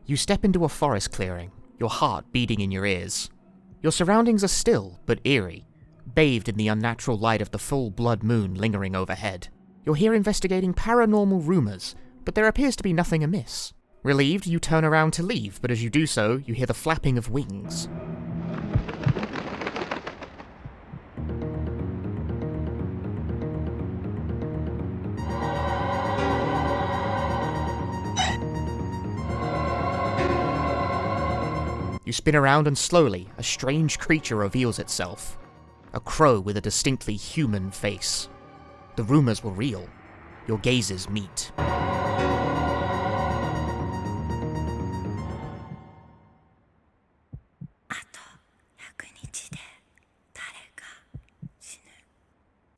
You step into a forest clearing, your heart beating in your ears. Your surroundings are still, but eerie, bathed in the unnatural light of the full blood moon lingering overhead. You're here investigating paranormal rumors, but there appears to be nothing amiss. Relieved, you turn around to leave, but as you do so, you hear the flapping of wings. You spin around and slowly, a strange creature reveals itself. A crow with a distinctly human face. The rumors were real. Your gazes meet.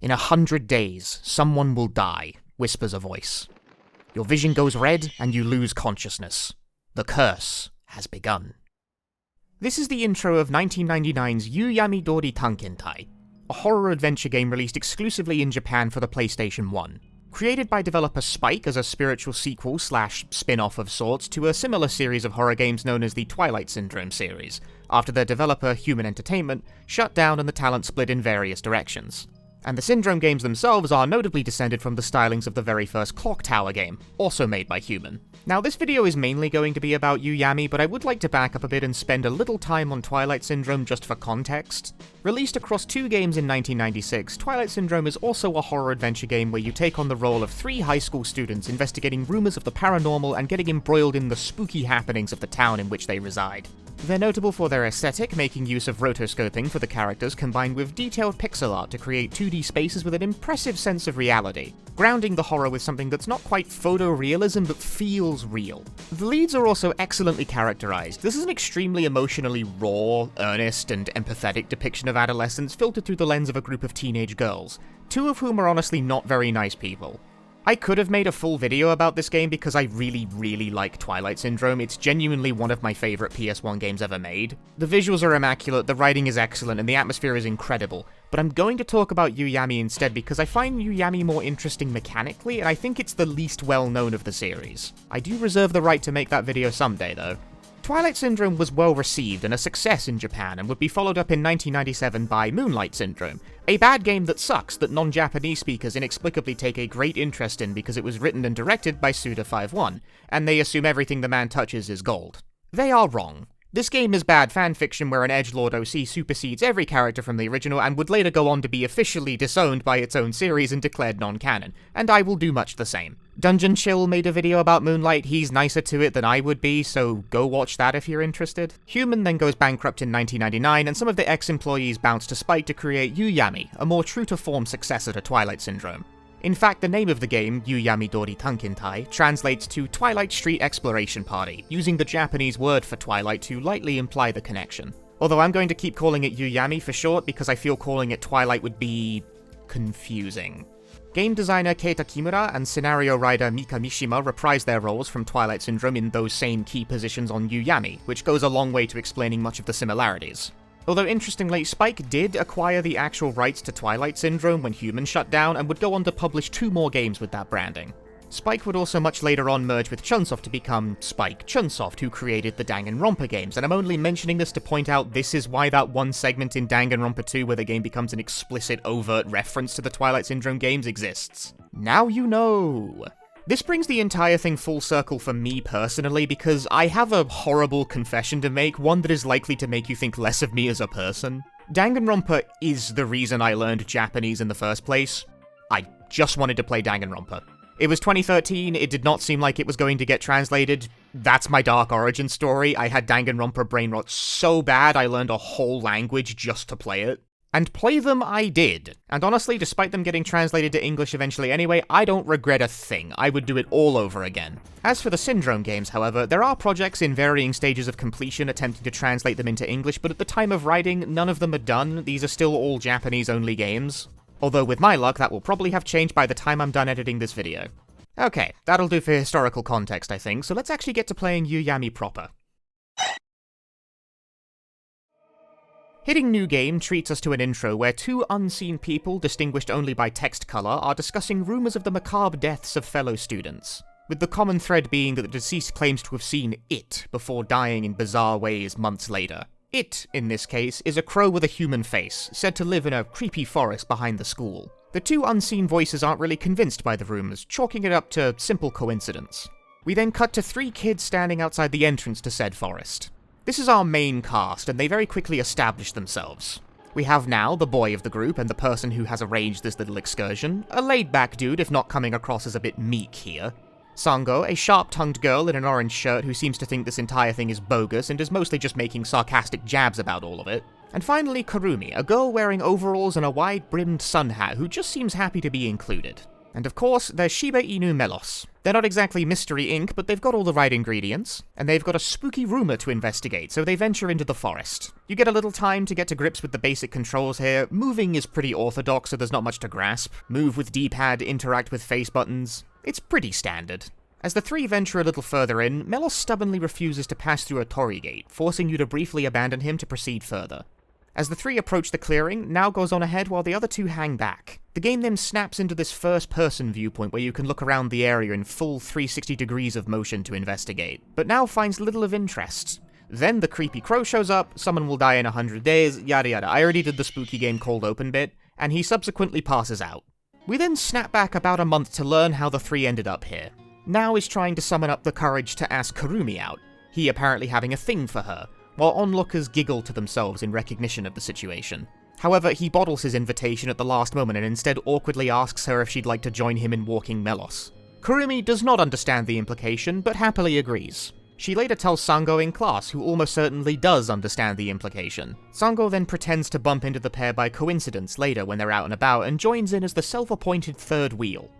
In 100 days, someone will die, whispers a voice. Your vision goes red and you lose consciousness. The curse has begun. This is the intro of 1999's Yuuyami Doori Tankentai, a horror adventure game released exclusively in Japan for the PlayStation 1. Created by developer Spike as a spiritual sequel / spin-off of sorts to a similar series of horror games known as the Twilight Syndrome series, after their developer, Human Entertainment, shut down and the talent split in various directions. And the Syndrome games themselves are notably descended from the stylings of the very first Clock Tower game, also made by Human. Now, this video is mainly going to be about Yuyami, but I would like to back up a bit and spend a little time on Twilight Syndrome just for context. Released across 2 games in 1996, Twilight Syndrome is also a horror adventure game where you take on the role of 3 high school students investigating rumors of the paranormal and getting embroiled in the spooky happenings of the town in which they reside. They're notable for their aesthetic, making use of rotoscoping for the characters combined with detailed pixel art to create 2D spaces with an impressive sense of reality, grounding the horror with something that's not quite photorealism but feels real. The leads are also excellently characterized. This is an extremely emotionally raw, earnest, and empathetic depiction of adolescence filtered through the lens of a group of teenage girls, 2 of whom are honestly not very nice people. I could have made a full video about this game because I really like Twilight Syndrome. It's genuinely one of my favorite PS1 games ever made. The visuals are immaculate, the writing is excellent, and the atmosphere is incredible. But I'm going to talk about Yuuyami instead because I find Yuuyami more interesting mechanically, and I think it's the least well known of the series. I do reserve the right to make that video someday, though. Twilight Syndrome was well received and a success in Japan and would be followed up in 1997 by Moonlight Syndrome, a bad game that sucks that non-Japanese speakers inexplicably take a great interest in because it was written and directed by Suda51, and they assume everything the man touches is gold. They are wrong. This game is bad fanfiction where an edgelord OC supersedes every character from the original and would later go on to be officially disowned by its own series and declared non-canon, and I will do much the same. Dungeon Chill made a video about Moonlight, he's nicer to it than I would be, so go watch that if you're interested. Human then goes bankrupt in 1999, and some of the ex-employees bounce to Spike to create Yuuyami, a more true-to-form successor to Twilight Syndrome. In fact, the name of the game, Yuuyami Doori Tankentai, translates to Twilight Street Exploration Party, using the Japanese word for Twilight to lightly imply the connection. Although I'm going to keep calling it Yuuyami for short because I feel calling it Twilight would be confusing. Game designer Keita Kimura and scenario writer Mika Mishima reprise their roles from Twilight Syndrome in those same key positions on Yuuyami, which goes a long way to explaining much of the similarities. Although interestingly, Spike did acquire the actual rights to Twilight Syndrome when Human shut down and would go on to publish 2 more games with that branding. Spike would also much later on merge with Chunsoft to become Spike Chunsoft, who created the Danganronpa games, and I'm only mentioning this to point out this is why that one segment in Danganronpa 2 where the game becomes an explicit, overt reference to the Twilight Syndrome games exists. Now you know! This brings the entire thing full circle for me personally, because I have a horrible confession to make, one that is likely to make you think less of me as a person. Danganronpa is the reason I learned Japanese in the first place. I just wanted to play Danganronpa. It was 2013, it did not seem like it was going to get translated. That's my dark origin story. I had Danganronpa brain rot so bad I learned a whole language just to play it. And play them I did. And honestly, despite them getting translated to English eventually anyway, I don't regret a thing. I would do it all over again. As for the Syndrome games, however, there are projects in varying stages of completion attempting to translate them into English, but at the time of writing, none of them are done. These are still all Japanese-only games. Although with my luck, that will probably have changed by the time I'm done editing this video. Okay, that'll do for historical context, I think, so let's actually get to playing Yuuyami proper. Hitting New Game treats us to an intro where 2 unseen people, distinguished only by text color, are discussing rumors of the macabre deaths of fellow students. with the common thread being that the deceased claims to have seen it before dying in bizarre ways months later. It, in this case, is a crow with a human face, said to live in a creepy forest behind the school. The two unseen voices aren't really convinced by the rumors, chalking it up to simple coincidence. We then cut to 3 kids standing outside the entrance to said forest. This is our main cast, and they very quickly establish themselves. We have now the boy of the group and the person who has arranged this little excursion, a laid-back dude if not coming across as a bit meek here. Sango, a sharp-tongued girl in an orange shirt who seems to think this entire thing is bogus and is mostly just making sarcastic jabs about all of it. And finally Kurumi, a girl wearing overalls and a wide-brimmed sun hat who just seems happy to be included. And of course, there's Shiba Inu Melos. They're not exactly Mystery Inc., but they've got all the right ingredients, and they've got a spooky rumor to investigate, so they venture into the forest. You get a little time to get to grips with the basic controls here. Moving is pretty orthodox, so there's not much to grasp. Move with D-pad, interact with face buttons. It's pretty standard. As the 3 venture a little further in, Melos stubbornly refuses to pass through a torii gate, forcing you to briefly abandon him to proceed further. As the 3 approach the clearing, Now goes on ahead while the other 2 hang back. The game then snaps into this first-person viewpoint where you can look around the area in full 360 degrees of motion to investigate, but Now finds little of interest. Then the creepy crow shows up, someone will die in 100 days, yada yada. I already did the spooky game cold open bit, and he subsequently passes out. We then snap back about a month to learn how the 3 ended up here. Now is trying to summon up the courage to ask Kurumi out, he apparently having a thing for her, while onlookers giggle to themselves in recognition of the situation. However, he bottles his invitation at the last moment and instead awkwardly asks her if she'd like to join him in walking Melos. Kurumi does not understand the implication, but happily agrees. She later tells Sango in class, who almost certainly does understand the implication. Sango then pretends to bump into the pair by coincidence later when they're out and about and joins in as the self-appointed third wheel.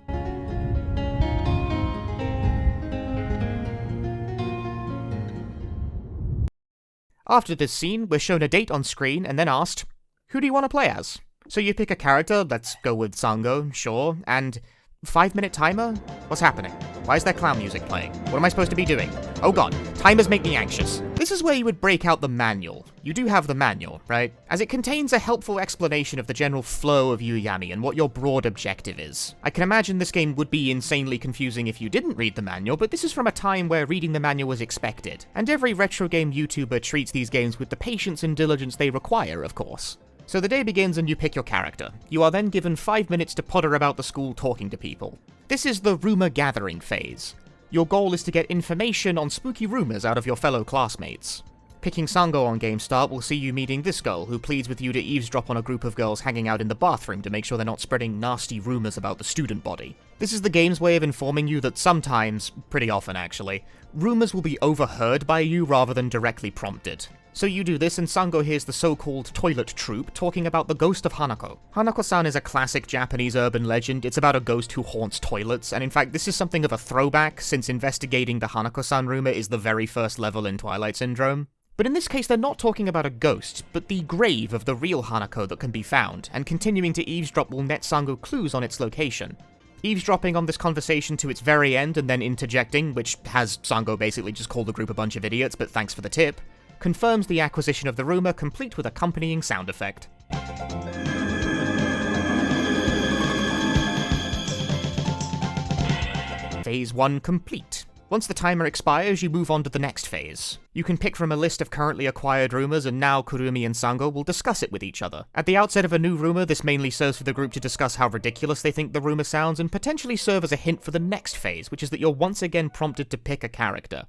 After this scene, we're shown a date on screen and then asked, who do you want to play as? So you pick a character, let's go with Sango, sure, and 5-minute timer? What's happening? Why is there clown music playing? What am I supposed to be doing? Oh god, timers make me anxious. This is where you would break out the manual. You do have the manual, right? As it contains a helpful explanation of the general flow of Yuuyami and what your broad objective is. I can imagine this game would be insanely confusing if you didn't read the manual, but this is from a time where reading the manual was expected, and every retro game YouTuber treats these games with the patience and diligence they require, of course. So the day begins and you pick your character. You are then given 5 minutes to potter about the school talking to people. This is the rumor gathering phase. Your goal is to get information on spooky rumors out of your fellow classmates. Picking Sango on game start will see you meeting this girl, who pleads with you to eavesdrop on a group of girls hanging out in the bathroom to make sure they're not spreading nasty rumors about the student body. This is the game's way of informing you that sometimes, pretty often actually, rumors will be overheard by you rather than directly prompted. So you do this and Sango hears the so-called toilet troupe talking about the ghost of Hanako. Hanako-san is a classic Japanese urban legend. It's about a ghost who haunts toilets, and in fact this is something of a throwback since investigating the Hanako-san rumor is the very first level in Twilight Syndrome. But in this case they're not talking about a ghost, but the grave of the real Hanako that can be found, and continuing to eavesdrop will net Sango clues on its location. Eavesdropping on this conversation to its very end and then interjecting, which has Sango basically just called the group a bunch of idiots, but thanks for the tip, confirms the acquisition of the rumor, complete with accompanying sound effect. Phase 1 complete. Once the timer expires, you move on to the next phase. You can pick from a list of currently acquired rumors, and now Kurumi and Sango will discuss it with each other. At the outset of a new rumor, this mainly serves for the group to discuss how ridiculous they think the rumor sounds, and potentially serve as a hint for the next phase, which is that you're once again prompted to pick a character.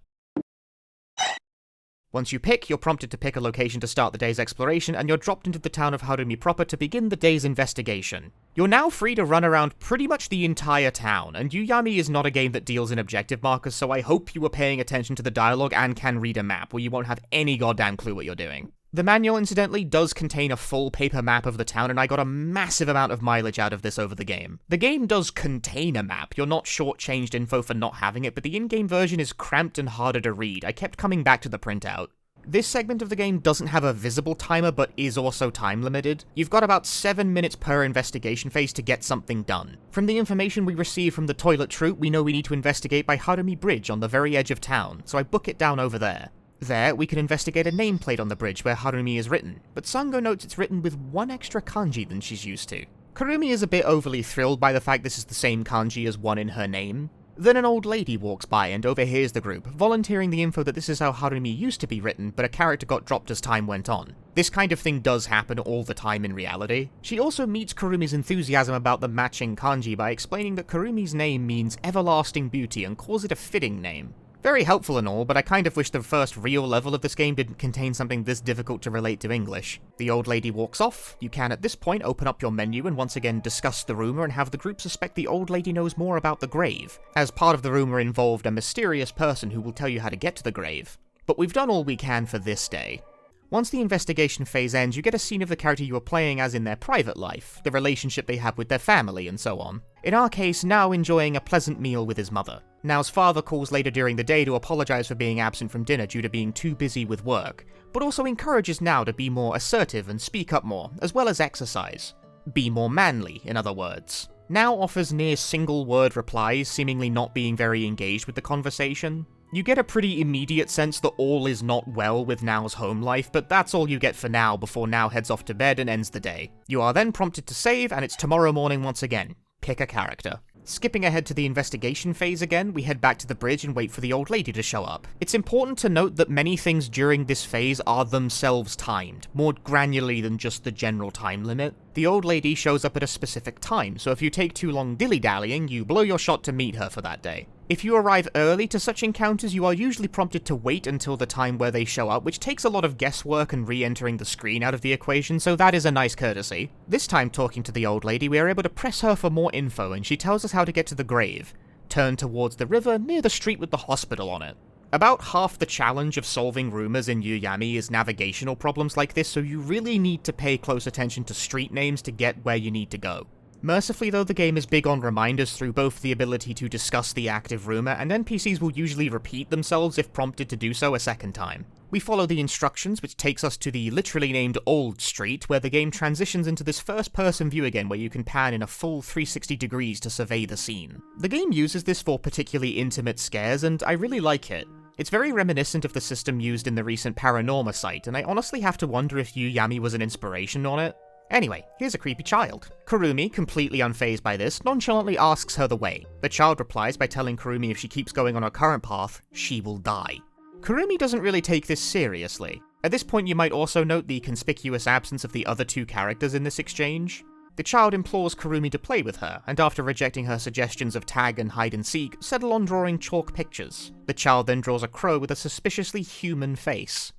Once you pick, you're prompted to pick a location to start the day's exploration, and you're dropped into the town of Harumi proper to begin the day's investigation. You're now free to run around pretty much the entire town, and Yuyami is not a game that deals in objective markers, so I hope you were paying attention to the dialogue and can read a map, where you won't have any goddamn clue what you're doing. The manual, incidentally, does contain a full paper map of the town, and I got a massive amount of mileage out of this over the game. The game does contain a map, you're not shortchanged info for not having it, but the in-game version is cramped and harder to read. I kept coming back to the printout. This segment of the game doesn't have a visible timer, but is also time limited. You've got about 7 minutes per investigation phase to get something done. From the information we receive from the toilet troupe, we know we need to investigate by Harumi Bridge on the very edge of town, so I book it down over there. There, we can investigate a nameplate on the bridge where Harumi is written, but Sango notes it's written with one extra kanji than she's used to. Kurumi is a bit overly thrilled by the fact this is the same kanji as one in her name. Then an old lady walks by and overhears the group, volunteering the info that this is how Harumi used to be written, but a character got dropped as time went on. This kind of thing does happen all the time in reality. She also meets Kurumi's enthusiasm about the matching kanji by explaining that Kurumi's name means everlasting beauty and calls it a fitting name. Very helpful and all, but I kind of wish the first real level of this game didn't contain something this difficult to relate to English. The old lady walks off. You can at this point open up your menu and once again discuss the rumor and have the group suspect the old lady knows more about the grave, as part of the rumor involved a mysterious person who will tell you how to get to the grave. But we've done all we can for this day. Once the investigation phase ends, you get a scene of the character you are playing as in their private life, the relationship they have with their family, and so on. In our case, Nao enjoying a pleasant meal with his mother. Nao's father calls later during the day to apologize for being absent from dinner due to being too busy with work, but also encourages Nao to be more assertive and speak up more, as well as exercise. Be more manly, in other words. Nao offers near single-word replies, seemingly not being very engaged with the conversation. You get a pretty immediate sense that all is not well with Nao's home life, but that's all you get for now before Nao heads off to bed and ends the day. You are then prompted to save, and it's tomorrow morning once again. Pick a character. Skipping ahead to the investigation phase again, we head back to the bridge and wait for the old lady to show up. It's important to note that many things during this phase are themselves timed, more granularly than just the general time limit. The old lady shows up at a specific time, so if you take too long dilly-dallying, you blow your shot to meet her for that day. If you arrive early to such encounters, you are usually prompted to wait until the time where they show up, which takes a lot of guesswork and re-entering the screen out of the equation, so that is a nice courtesy. This time talking to the old lady, we are able to press her for more info, and she tells us how to get to the grave. Turn towards the river near the street with the hospital on it. About half the challenge of solving rumors in Yuyami is navigational problems like this, so you really need to pay close attention to street names to get where you need to go. Mercifully though, the game is big on reminders through both the ability to discuss the active rumor, and NPCs will usually repeat themselves if prompted to do so a second time. We follow the instructions, which takes us to the literally named Old Street, where the game transitions into this first-person view again where you can pan in a full 360 degrees to survey the scene. The game uses this for particularly intimate scares, and I really like it. It's very reminiscent of the system used in the recent Paranorma site, and I honestly have to wonder if Yuuyami was an inspiration on it. Anyway, here's a creepy child. Kurumi, completely unfazed by this, nonchalantly asks her the way. The child replies by telling Kurumi if she keeps going on her current path, she will die. Kurumi doesn't really take this seriously. At this point you might also note the conspicuous absence of the other two characters in this exchange. The child implores Kurumi to play with her, and after rejecting her suggestions of tag and hide and seek, settle on drawing chalk pictures. The child then draws a crow with a suspiciously human face.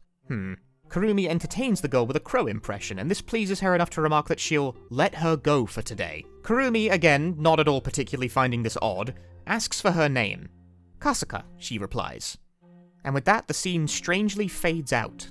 Kurumi entertains the girl with a crow impression, and this pleases her enough to remark that she'll let her go for today. Kurumi, again, not at all particularly finding this odd, asks for her name. Kasuka, she replies. And with that, the scene strangely fades out.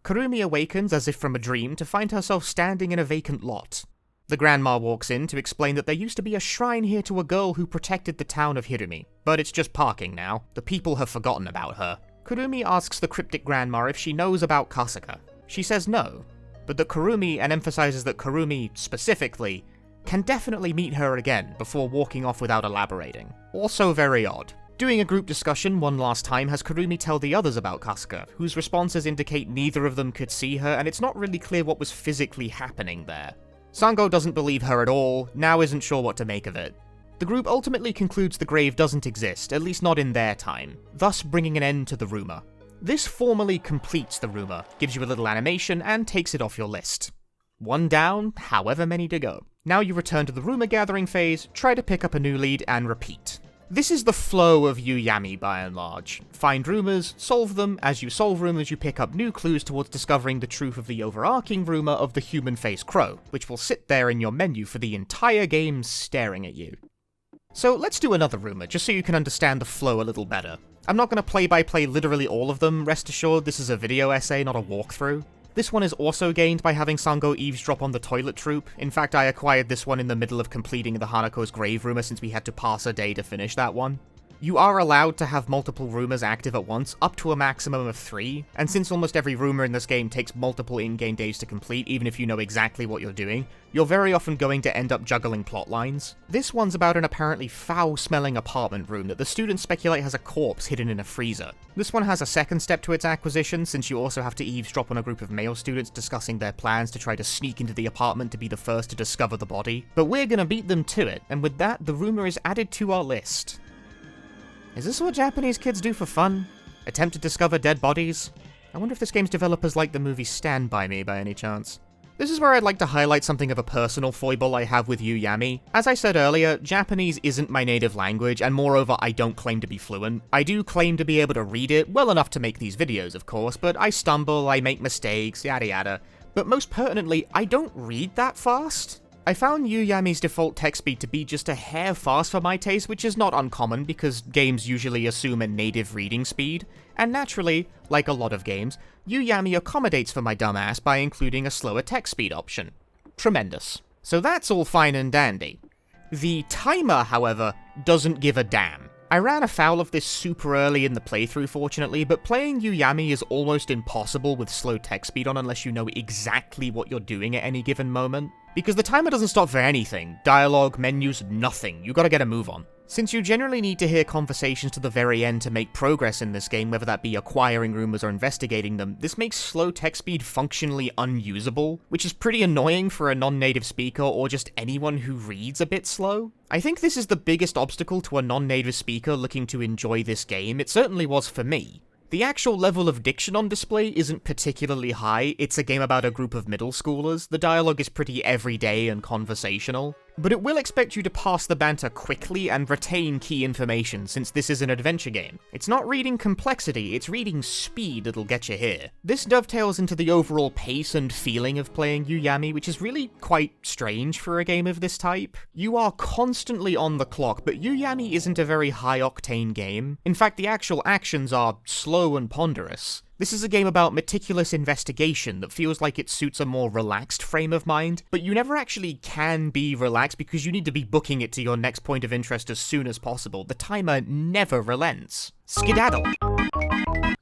Kurumi awakens as if from a dream to find herself standing in a vacant lot. The grandma walks in to explain that there used to be a shrine here to a girl who protected the town of Hirumi, but it's just parking now. The people have forgotten about her. Kurumi asks the cryptic grandma if she knows about Kasuka. She says no, but that Kurumi, and emphasizes that Kurumi, specifically, can definitely meet her again before walking off without elaborating. Also very odd. Doing a group discussion one last time has Kurumi tell the others about Kasuka, whose responses indicate neither of them could see her, and it's not really clear what was physically happening there. Sango doesn't believe her at all, now isn't sure what to make of it. The group ultimately concludes the grave doesn't exist, at least not in their time, thus bringing an end to the rumor. This formally completes the rumor, gives you a little animation, and takes it off your list. One down, however many to go. Now you return to the rumor gathering phase, try to pick up a new lead, and repeat. This is the flow of Yuuyami by and large. Find rumors, solve them, as you solve rumors you pick up new clues towards discovering the truth of the overarching rumor of the human-faced crow, which will sit there in your menu for the entire game staring at you. So let's do another rumor, just so you can understand the flow a little better. I'm not going to play-by-play literally all of them, rest assured this is a video essay, not a walkthrough. This one is also gained by having Sango eavesdrop on the toilet troop. In fact, I acquired this one in the middle of completing the Hanako's grave rumor since we had to pass a day to finish that one. You are allowed to have multiple rumors active at once, up to a maximum of 3, and since almost every rumor in this game takes multiple in-game days to complete, even if you know exactly what you're doing, you're very often going to end up juggling plot lines. This one's about an apparently foul-smelling apartment room that the students speculate has a corpse hidden in a freezer. This one has a second step to its acquisition, since you also have to eavesdrop on a group of male students discussing their plans to try to sneak into the apartment to be the first to discover the body. But we're gonna beat them to it, and with that, the rumor is added to our list. Is this what Japanese kids do for fun? Attempt to discover dead bodies? I wonder if this game's developers like the movie Stand By Me by any chance. This is where I'd like to highlight something of a personal foible I have with Yuuyami. As I said earlier, Japanese isn't my native language, and moreover, I don't claim to be fluent. I do claim to be able to read it, well enough to make these videos, of course, but I stumble, I make mistakes, yada yada. But most pertinently, I don't read that fast. I found Yuuyami's default text speed to be just a hair fast for my taste, which is not uncommon because games usually assume a native reading speed, and naturally, like a lot of games, Yuuyami accommodates for my dumbass by including a slower text speed option. Tremendous. So that's all fine and dandy. The timer, however, doesn't give a damn. I ran afoul of this super early in the playthrough, fortunately, but playing Yuuyami is almost impossible with slow text speed on unless you know exactly what you're doing at any given moment. Because the timer doesn't stop for anything. Dialogue, menus, nothing. You gotta get a move on. Since you generally need to hear conversations to the very end to make progress in this game, whether that be acquiring rumors or investigating them, this makes slow text speed functionally unusable, which is pretty annoying for a non-native speaker or just anyone who reads a bit slow. I think this is the biggest obstacle to a non-native speaker looking to enjoy this game. It certainly was for me. The actual level of diction on display isn't particularly high. It's a game about a group of middle schoolers. The dialogue is pretty everyday and conversational, but it will expect you to pass the banter quickly and retain key information since this is an adventure game. It's not reading complexity, it's reading speed that'll get you here. This dovetails into the overall pace and feeling of playing Yuuyami, which is really quite strange for a game of this type. You are constantly on the clock, but Yuuyami isn't a very high-octane game. In fact, the actual actions are slow and ponderous. This is a game about meticulous investigation that feels like it suits a more relaxed frame of mind, but you never actually can be relaxed because you need to be booking it to your next point of interest as soon as possible. The timer never relents. Skedaddle.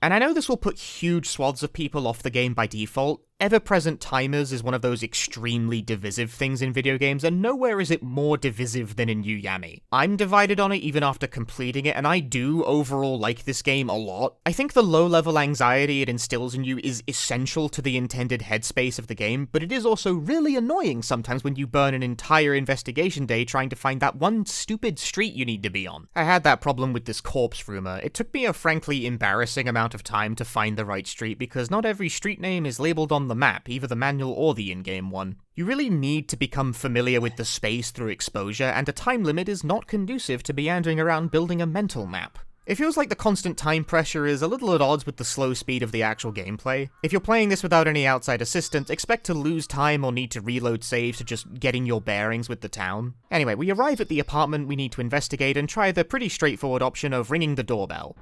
And I know this will put huge swaths of people off the game by default. Ever-present timers is one of those extremely divisive things in video games, and nowhere is it more divisive than in Yuuyami. I'm divided on it even after completing it, and I do overall like this game a lot. I think the low-level anxiety it instills in you is essential to the intended headspace of the game, but it is also really annoying sometimes when you burn an entire investigation day trying to find that one stupid street you need to be on. I had that problem with this corpse rumor. It took me a frankly embarrassing amount of time to find the right street because not every street name is labeled on the map, either the manual or the in-game one. You really need to become familiar with the space through exposure, and a time limit is not conducive to meandering around building a mental map. It feels like the constant time pressure is a little at odds with the slow speed of the actual gameplay. If you're playing this without any outside assistance, expect to lose time or need to reload saves to just getting your bearings with the town. Anyway, we arrive at the apartment we need to investigate and try the pretty straightforward option of ringing the doorbell.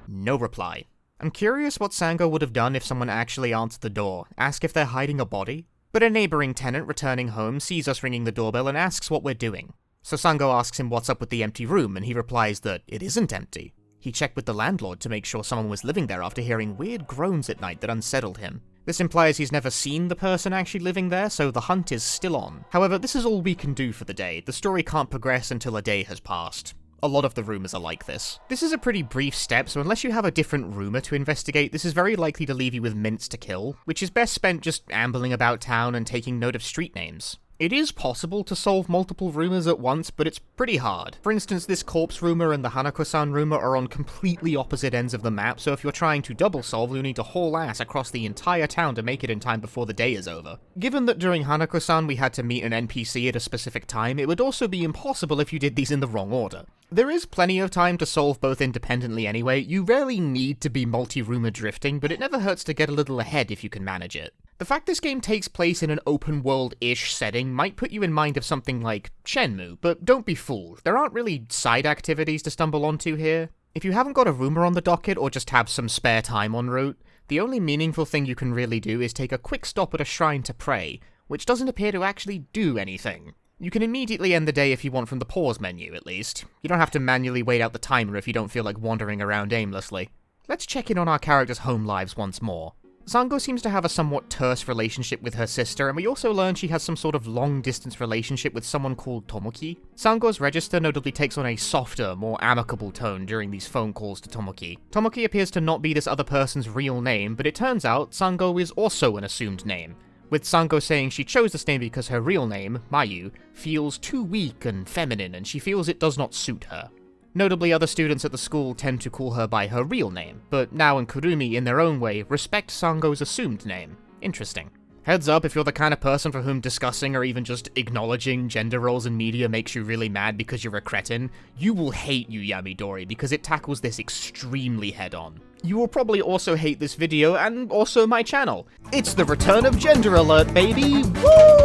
No reply. I'm curious what Sango would have done if someone actually answered the door, ask if they're hiding a body. But a neighboring tenant returning home sees us ringing the doorbell and asks what we're doing. So Sango asks him what's up with the empty room, and he replies that it isn't empty. He checked with the landlord to make sure someone was living there after hearing weird groans at night that unsettled him. This implies he's never seen the person actually living there, so the hunt is still on. However, this is all we can do for the day. The story can't progress until a day has passed. A lot of the rumors are like this. This is a pretty brief step, so unless you have a different rumor to investigate, this is very likely to leave you with minutes to kill, which is best spent just ambling about town and taking note of street names. It is possible to solve multiple rumors at once, but it's pretty hard. For instance, this corpse rumor and the Hanako-san rumor are on completely opposite ends of the map, so if you're trying to double solve, you'll need to haul ass across the entire town to make it in time before the day is over. Given that during Hanako-san we had to meet an NPC at a specific time, it would also be impossible if you did these in the wrong order. There is plenty of time to solve both independently anyway. You rarely need to be multi-rumor drifting, but it never hurts to get a little ahead if you can manage it. The fact this game takes place in an open-world-ish setting might put you in mind of something like Shenmue, but don't be fooled. There aren't really side activities to stumble onto here. If you haven't got a rumor on the docket or just have some spare time en route, the only meaningful thing you can really do is take a quick stop at a shrine to pray, which doesn't appear to actually do anything. You can immediately end the day if you want from the pause menu, at least. You don't have to manually wait out the timer if you don't feel like wandering around aimlessly. Let's check in on our characters' home lives once more. Sango seems to have a somewhat terse relationship with her sister, and we also learn she has some sort of long-distance relationship with someone called Tomoki. Sango's register notably takes on a softer, more amicable tone during these phone calls to Tomoki. Tomoki appears to not be this other person's real name, but it turns out Sango is also an assumed name, with Sango saying she chose this name because her real name, Mayu, feels too weak and feminine, and she feels it does not suit her. Notably, other students at the school tend to call her by her real name, but Nao and Kurumi, in their own way, respect Sango's assumed name. Interesting. Heads up if you're the kind of person for whom discussing or even just acknowledging gender roles in media makes you really mad because you're a cretin, you will hate Yuuyami Doori because it tackles this extremely head-on. You will probably also hate this video and also my channel. It's the return of Gender Alert, baby! Woo!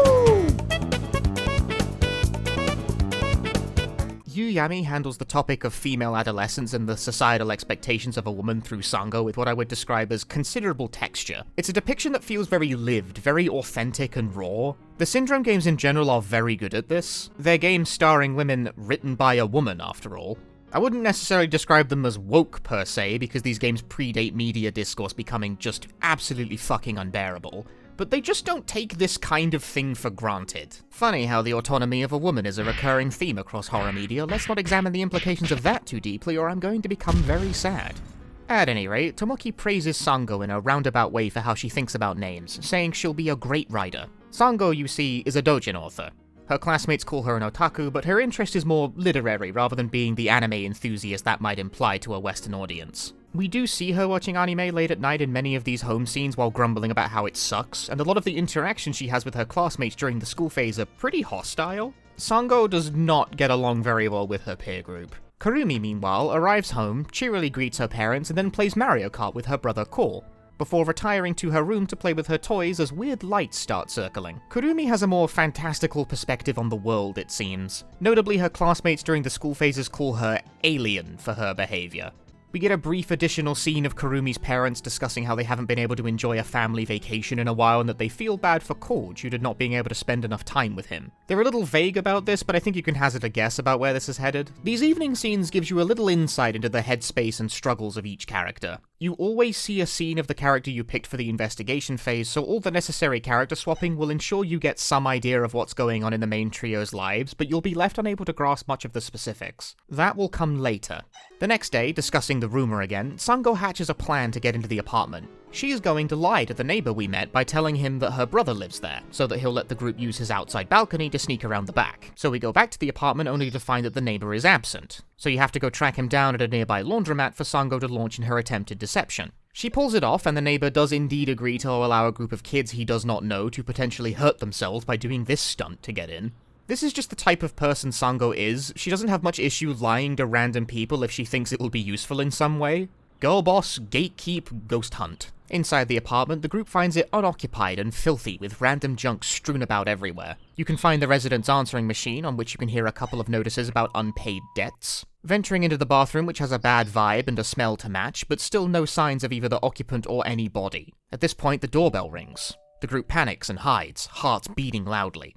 Yuuyami handles the topic of female adolescence and the societal expectations of a woman through Sango with what I would describe as considerable texture. It's a depiction that feels very lived, very authentic and raw. The Syndrome games in general are very good at this. They're games starring women written by a woman, after all. I wouldn't necessarily describe them as woke per se, because these games predate media discourse becoming just absolutely fucking unbearable, but they just don't take this kind of thing for granted. Funny how the autonomy of a woman is a recurring theme across horror media. Let's not examine the implications of that too deeply, or I'm going to become very sad. At any rate, Tomoki praises Sango in a roundabout way for how she thinks about names, saying she'll be a great writer. Sango, you see, is a doujin author. Her classmates call her an otaku, but her interest is more literary rather than being the anime enthusiast that might imply to a Western audience. We do see her watching anime late at night in many of these home scenes while grumbling about how it sucks, and a lot of the interactions she has with her classmates during the school phase are pretty hostile. Sango does not get along very well with her peer group. Kurumi, meanwhile, arrives home, cheerily greets her parents, and then plays Mario Kart with her brother Ko, before retiring to her room to play with her toys as weird lights start circling. Kurumi has a more fantastical perspective on the world, it seems. Notably, her classmates during the school phases call her alien for her behavior. We get a brief additional scene of Kurumi's parents discussing how they haven't been able to enjoy a family vacation in a while and that they feel bad for Ko due to not being able to spend enough time with him. They're a little vague about this, but I think you can hazard a guess about where this is headed. These evening scenes gives you a little insight into the headspace and struggles of each character. You always see a scene of the character you picked for the investigation phase, so all the necessary character swapping will ensure you get some idea of what's going on in the main trio's lives, but you'll be left unable to grasp much of the specifics. That will come later. The next day, discussing the rumor again, Sango hatches a plan to get into the apartment. She is going to lie to the neighbor we met by telling him that her brother lives there, so that he'll let the group use his outside balcony to sneak around the back. So we go back to the apartment only to find that the neighbor is absent. So you have to go track him down at a nearby laundromat for Sango to launch in her attempted deception. She pulls it off, and the neighbor does indeed agree to allow a group of kids he does not know to potentially hurt themselves by doing this stunt to get in. This is just the type of person Sango is. She doesn't have much issue lying to random people if she thinks it will be useful in some way. Girl boss, gatekeep, ghost hunt. Inside the apartment, the group finds it unoccupied and filthy with random junk strewn about everywhere. You can find the resident's answering machine, on which you can hear a couple of notices about unpaid debts. Venturing into the bathroom, which has a bad vibe and a smell to match, but still no signs of either the occupant or any body. At this point, the doorbell rings. The group panics and hides, hearts beating loudly.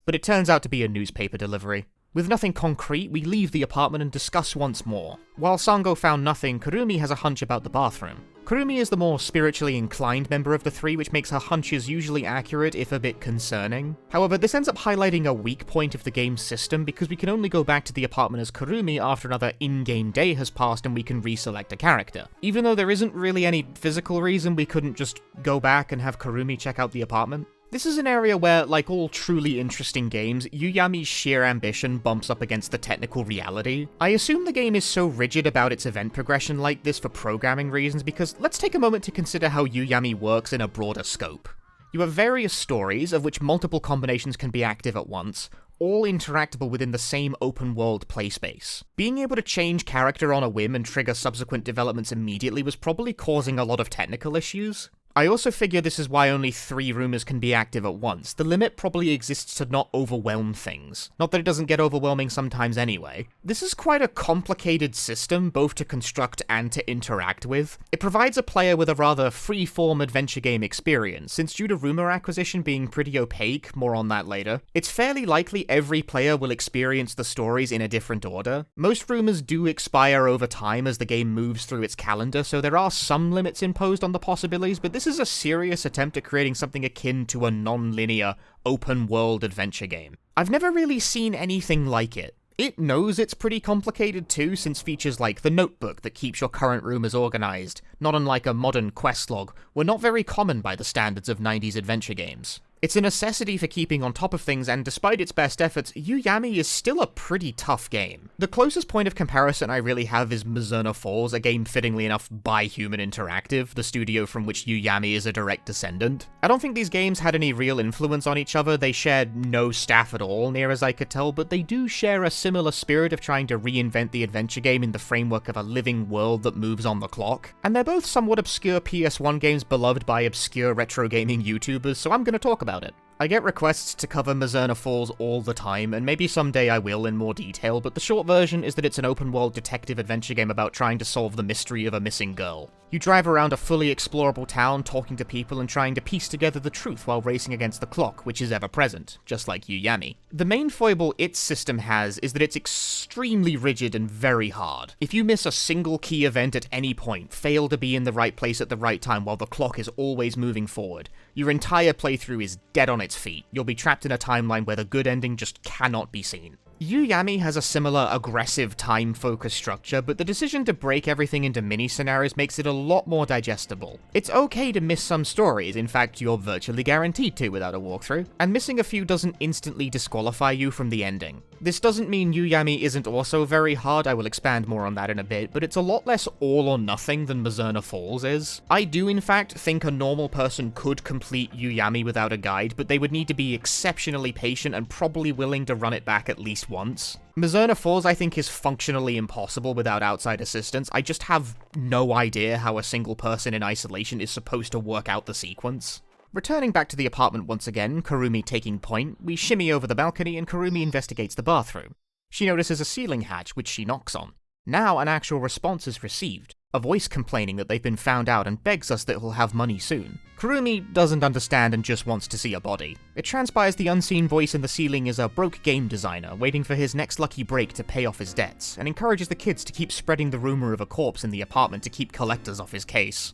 But it turns out to be a newspaper delivery. With nothing concrete, we leave the apartment and discuss once more. While Sango found nothing, Kurumi has a hunch about the bathroom. Kurumi is the more spiritually inclined member of the three, which makes her hunches usually accurate, if a bit concerning. However, this ends up highlighting a weak point of the game's system, because we can only go back to the apartment as Kurumi after another in-game day has passed and we can reselect a character. Even though there isn't really any physical reason we couldn't just go back and have Kurumi check out the apartment. This is an area where, like all truly interesting games, Yuyami's sheer ambition bumps up against the technical reality. I assume the game is so rigid about its event progression like this for programming reasons, because let's take a moment to consider how Yuyami works in a broader scope. You have various stories, of which multiple combinations can be active at once, all interactable within the same open-world playspace. Being able to change character on a whim and trigger subsequent developments immediately was probably causing a lot of technical issues. I also figure this is why only 3 rumors can be active at once. The limit probably exists to not overwhelm things. Not that it doesn't get overwhelming sometimes anyway. This is quite a complicated system, both to construct and to interact with. It provides a player with a rather free-form adventure game experience, since due to rumor acquisition being pretty opaque, more on that later, it's fairly likely every player will experience the stories in a different order. Most rumors do expire over time as the game moves through its calendar, so there are some limits imposed on the possibilities, but this is a serious attempt at creating something akin to a non-linear, open-world adventure game. I've never really seen anything like it. It knows it's pretty complicated too, since features like the notebook that keeps your current rumors organized, not unlike a modern quest log, were not very common by the standards of 90s adventure games. It's a necessity for keeping on top of things, and despite its best efforts, Yuuyami is still a pretty tough game. The closest point of comparison I really have is Mizurna Falls, a game fittingly enough by Human Interactive, the studio from which Yuuyami is a direct descendant. I don't think these games had any real influence on each other, they shared no staff at all, near as I could tell, but they do share a similar spirit of trying to reinvent the adventure game in the framework of a living world that moves on the clock. And they're both somewhat obscure PS1 games beloved by obscure retro gaming YouTubers, so I'm gonna talk about it. I get requests to cover Mizurna Falls all the time, and maybe someday I will in more detail, but the short version is that it's an open-world detective adventure game about trying to solve the mystery of a missing girl. You drive around a fully explorable town, talking to people and trying to piece together the truth while racing against the clock, which is ever-present, just like Yuuyami. The main foible its system has is that it's extremely rigid and very hard. If you miss a single key event at any point, fail to be in the right place at the right time while the clock is always moving forward, your entire playthrough is dead on its feet. You'll be trapped in a timeline where the good ending just cannot be seen. Yuuyami has a similar aggressive time-focused structure, but the decision to break everything into mini-scenarios makes it a lot more digestible. It's okay to miss some stories, in fact you're virtually guaranteed to without a walkthrough, and missing a few doesn't instantly disqualify you from the ending. This doesn't mean Yuuyami isn't also very hard, I will expand more on that in a bit, but it's a lot less all or nothing than Mizurna Falls is. I do in fact think a normal person could complete Yuuyami without a guide, but they would need to be exceptionally patient and probably willing to run it back at least once. Mizurna Falls I think is functionally impossible without outside assistance. I just have no idea how a single person in isolation is supposed to work out the sequence. Returning back to the apartment once again, Kurumi taking point, we shimmy over the balcony and Kurumi investigates the bathroom. She notices a ceiling hatch, which she knocks on. Now an actual response is received, a voice complaining that they've been found out and begs us that it will have money soon. Kurumi doesn't understand and just wants to see a body. It transpires the unseen voice in the ceiling is a broke game designer waiting for his next lucky break to pay off his debts, and encourages the kids to keep spreading the rumor of a corpse in the apartment to keep collectors off his case.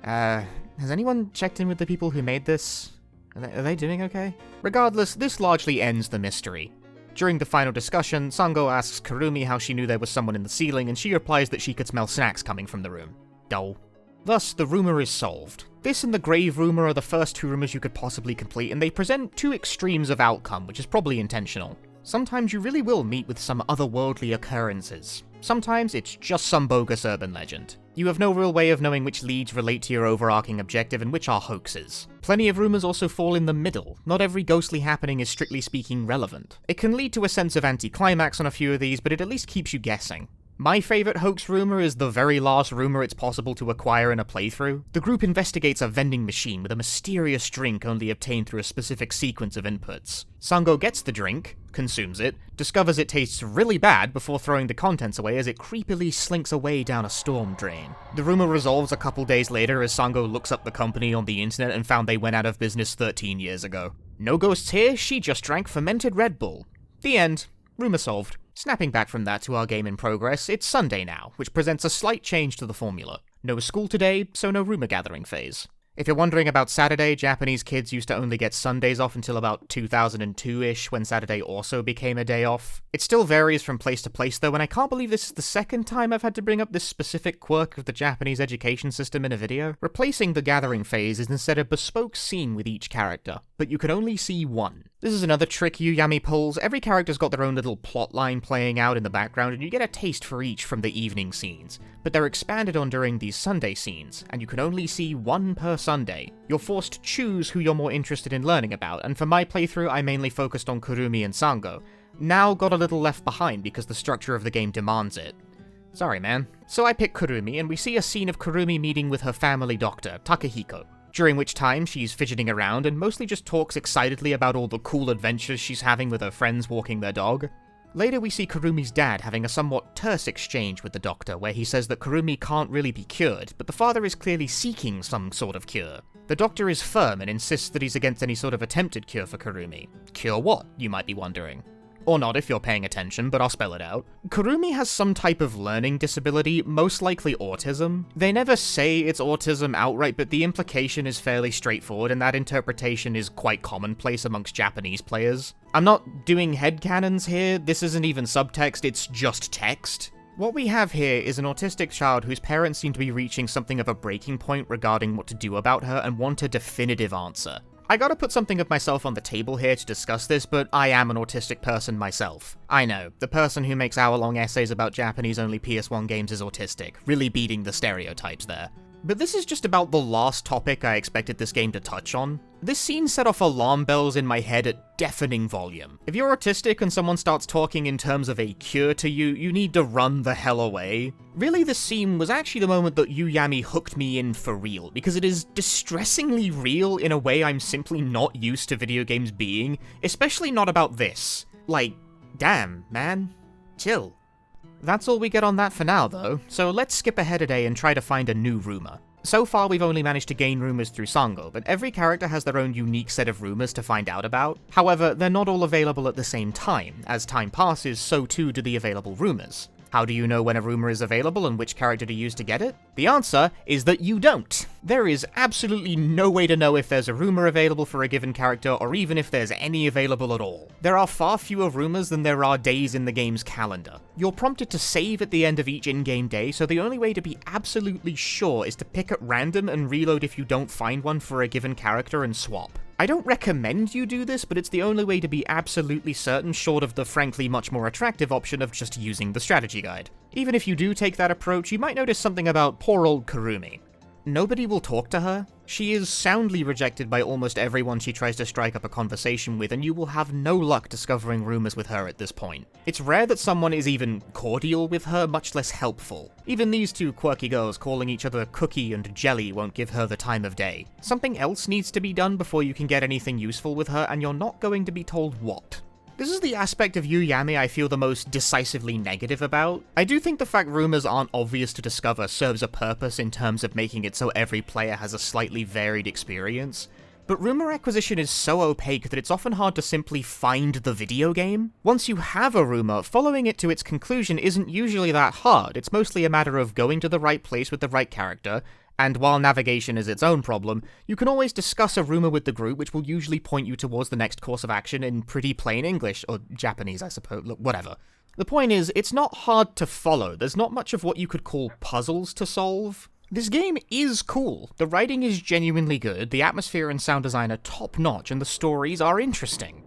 Has anyone checked in with the people who made this? Are they doing okay? Regardless, this largely ends the mystery. During the final discussion, Sango asks Kurumi how she knew there was someone in the ceiling, and she replies that she could smell snacks coming from the room. Dull. Thus, the rumor is solved. This and the grave rumor are the first 2 rumors you could possibly complete, and they present 2 extremes of outcome, which is probably intentional. Sometimes you really will meet with some otherworldly occurrences. Sometimes it's just some bogus urban legend. You have no real way of knowing which leads relate to your overarching objective and which are hoaxes. Plenty of rumors also fall in the middle. Not every ghostly happening is strictly speaking relevant. It can lead to a sense of anticlimax on a few of these, but it at least keeps you guessing. My favorite hoax rumor is the very last rumor it's possible to acquire in a playthrough. The group investigates a vending machine with a mysterious drink only obtained through a specific sequence of inputs. Sango gets the drink, consumes it, discovers it tastes really bad before throwing the contents away as it creepily slinks away down a storm drain. The rumor resolves a couple days later as Sango looks up the company on the internet and found they went out of business 13 years ago. No ghosts here, she just drank fermented Red Bull. The end. Rumor solved. Snapping back from that to our game in progress, it's Sunday now, which presents a slight change to the formula. No school today, so no rumor gathering phase. If you're wondering about Saturday, Japanese kids used to only get Sundays off until about 2002-ish, when Saturday also became a day off. It still varies from place to place though, and I can't believe this is the second time I've had to bring up this specific quirk of the Japanese education system in a video. Replacing the gathering phase is instead a bespoke scene with each character, but you can only see one. This is another trick Yuuyami pulls. Every character's got their own little plotline playing out in the background, and you get a taste for each from the evening scenes, but they're expanded on during these Sunday scenes, and you can only see one per Sunday. You're forced to choose who you're more interested in learning about, and for my playthrough I mainly focused on Kurumi and Sango. Now got a little left behind because the structure of the game demands it. Sorry man. So I pick Kurumi, and we see a scene of Kurumi meeting with her family doctor, Takehiko. during which time she's fidgeting around and mostly just talks excitedly about all the cool adventures she's having with her friends walking their dog. Later we see Kurumi's dad having a somewhat terse exchange with the doctor, where he says that Kurumi can't really be cured, but the father is clearly seeking some sort of cure. The doctor is firm and insists that he's against any sort of attempted cure for Kurumi. Cure what, you might be wondering. Or not if you're paying attention, but I'll spell it out. Kurumi has some type of learning disability, most likely autism. They never say it's autism outright, but the implication is fairly straightforward, and that interpretation is quite commonplace amongst Japanese players. I'm not doing headcanons here, this isn't even subtext, it's just text. What we have here is an autistic child whose parents seem to be reaching something of a breaking point regarding what to do about her and want a definitive answer. I gotta put something of myself on the table here to discuss this, but I am an autistic person myself. I know, the person who makes hour-long essays about Japanese-only PS1 games is autistic, really beating the stereotypes there. But this is just about the last topic I expected this game to touch on. This scene set off alarm bells in my head at deafening volume. If you're autistic and someone starts talking in terms of a cure to you, you need to run the hell away. Really, this scene was actually the moment that Yuyami hooked me in for real, because it is distressingly real in a way I'm simply not used to video games being, especially not about this. Like, damn, man. Chill. That's all we get on that for now, though, so let's skip ahead a day and try to find a new rumor. So far, we've only managed to gain rumors through Sango, but every character has their own unique set of rumors to find out about. However, they're not all available at the same time. As time passes, so too do the available rumors. How do you know when a rumor is available and which character to use to get it? The answer is that you don't. There is absolutely no way to know if there's a rumor available for a given character, or even if there's any available at all. There are far fewer rumors than there are days in the game's calendar. You're prompted to save at the end of each in-game day, so the only way to be absolutely sure is to pick at random and reload if you don't find one for a given character and swap. I don't recommend you do this, but it's the only way to be absolutely certain, short of the frankly much more attractive option of just using the strategy guide. Even if you do take that approach, you might notice something about poor old Kurumi. Nobody will talk to her. She is soundly rejected by almost everyone she tries to strike up a conversation with, and you will have no luck discovering rumors with her at this point. It's rare that someone is even cordial with her, much less helpful. Even these two quirky girls calling each other Cookie and Jelly won't give her the time of day. Something else needs to be done before you can get anything useful with her, and you're not going to be told what. This is the aspect of Yuuyami I feel the most decisively negative about. I do think the fact rumors aren't obvious to discover serves a purpose in terms of making it so every player has a slightly varied experience, but rumor acquisition is so opaque that it's often hard to simply find the video game. Once you have a rumor, following it to its conclusion isn't usually that hard. It's mostly a matter of going to the right place with the right character, and while navigation is its own problem, you can always discuss a rumor with the group, which will usually point you towards the next course of action in pretty plain English, or Japanese, I suppose, look, whatever. The point is, it's not hard to follow. There's not much of what you could call puzzles to solve. This game is cool. The writing is genuinely good, the atmosphere and sound design are top-notch, and the stories are interesting.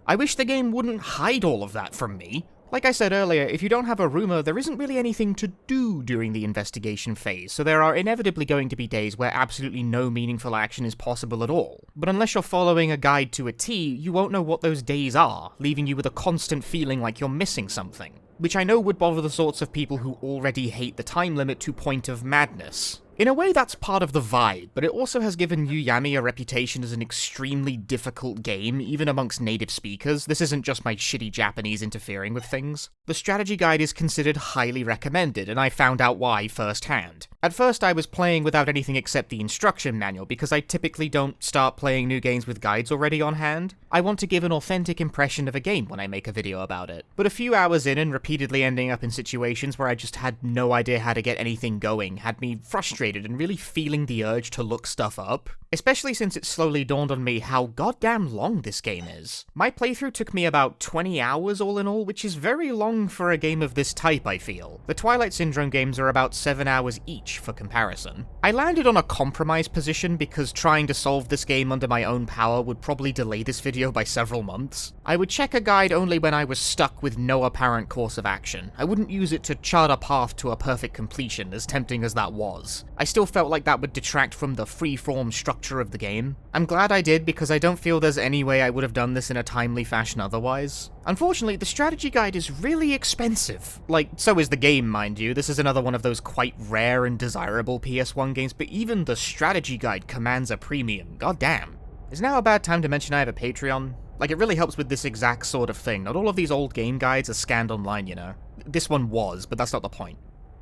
I wish the game wouldn't hide all of that from me. Like I said earlier, if you don't have a rumor, there isn't really anything to do during the investigation phase, so there are inevitably going to be days where absolutely no meaningful action is possible at all. But unless you're following a guide to a T, you won't know what those days are, leaving you with a constant feeling like you're missing something. Which I know would bother the sorts of people who already hate the time limit to point of madness. In a way, that's part of the vibe, but it also has given Yuuyami a reputation as an extremely difficult game, even amongst native speakers. This isn't just my shitty Japanese interfering with things. The strategy guide is considered highly recommended, and I found out why firsthand. At first, I was playing without anything except the instruction manual, because I typically don't start playing new games with guides already on hand. I want to give an authentic impression of a game when I make a video about it. But a few hours in and repeatedly ending up in situations where I just had no idea how to get anything going had me frustrated and really feeling the urge to look stuff up, especially since it slowly dawned on me how goddamn long this game is. My playthrough took me about 20 hours all in all, which is very long for a game of this type, I feel. The Twilight Syndrome games are about 7 hours each, for comparison. I landed on a compromise position because trying to solve this game under my own power would probably delay this video by several months. I would check a guide only when I was stuck with no apparent course of action. I wouldn't use it to chart a path to a perfect completion, as tempting as that was. I still felt like that would detract from the free-form structure structure of the game. I'm glad I did, because I don't feel there's any way I would have done this in a timely fashion otherwise. Unfortunately, the strategy guide is really expensive. Like, so is the game, mind you. This is another one of those quite rare and desirable PS1 games, but even the strategy guide commands a premium. God damn. Is now a bad time to mention I have a Patreon? Like, it really helps with this exact sort of thing. Not all of these old game guides are scanned online, you know. This one was, but that's not the point.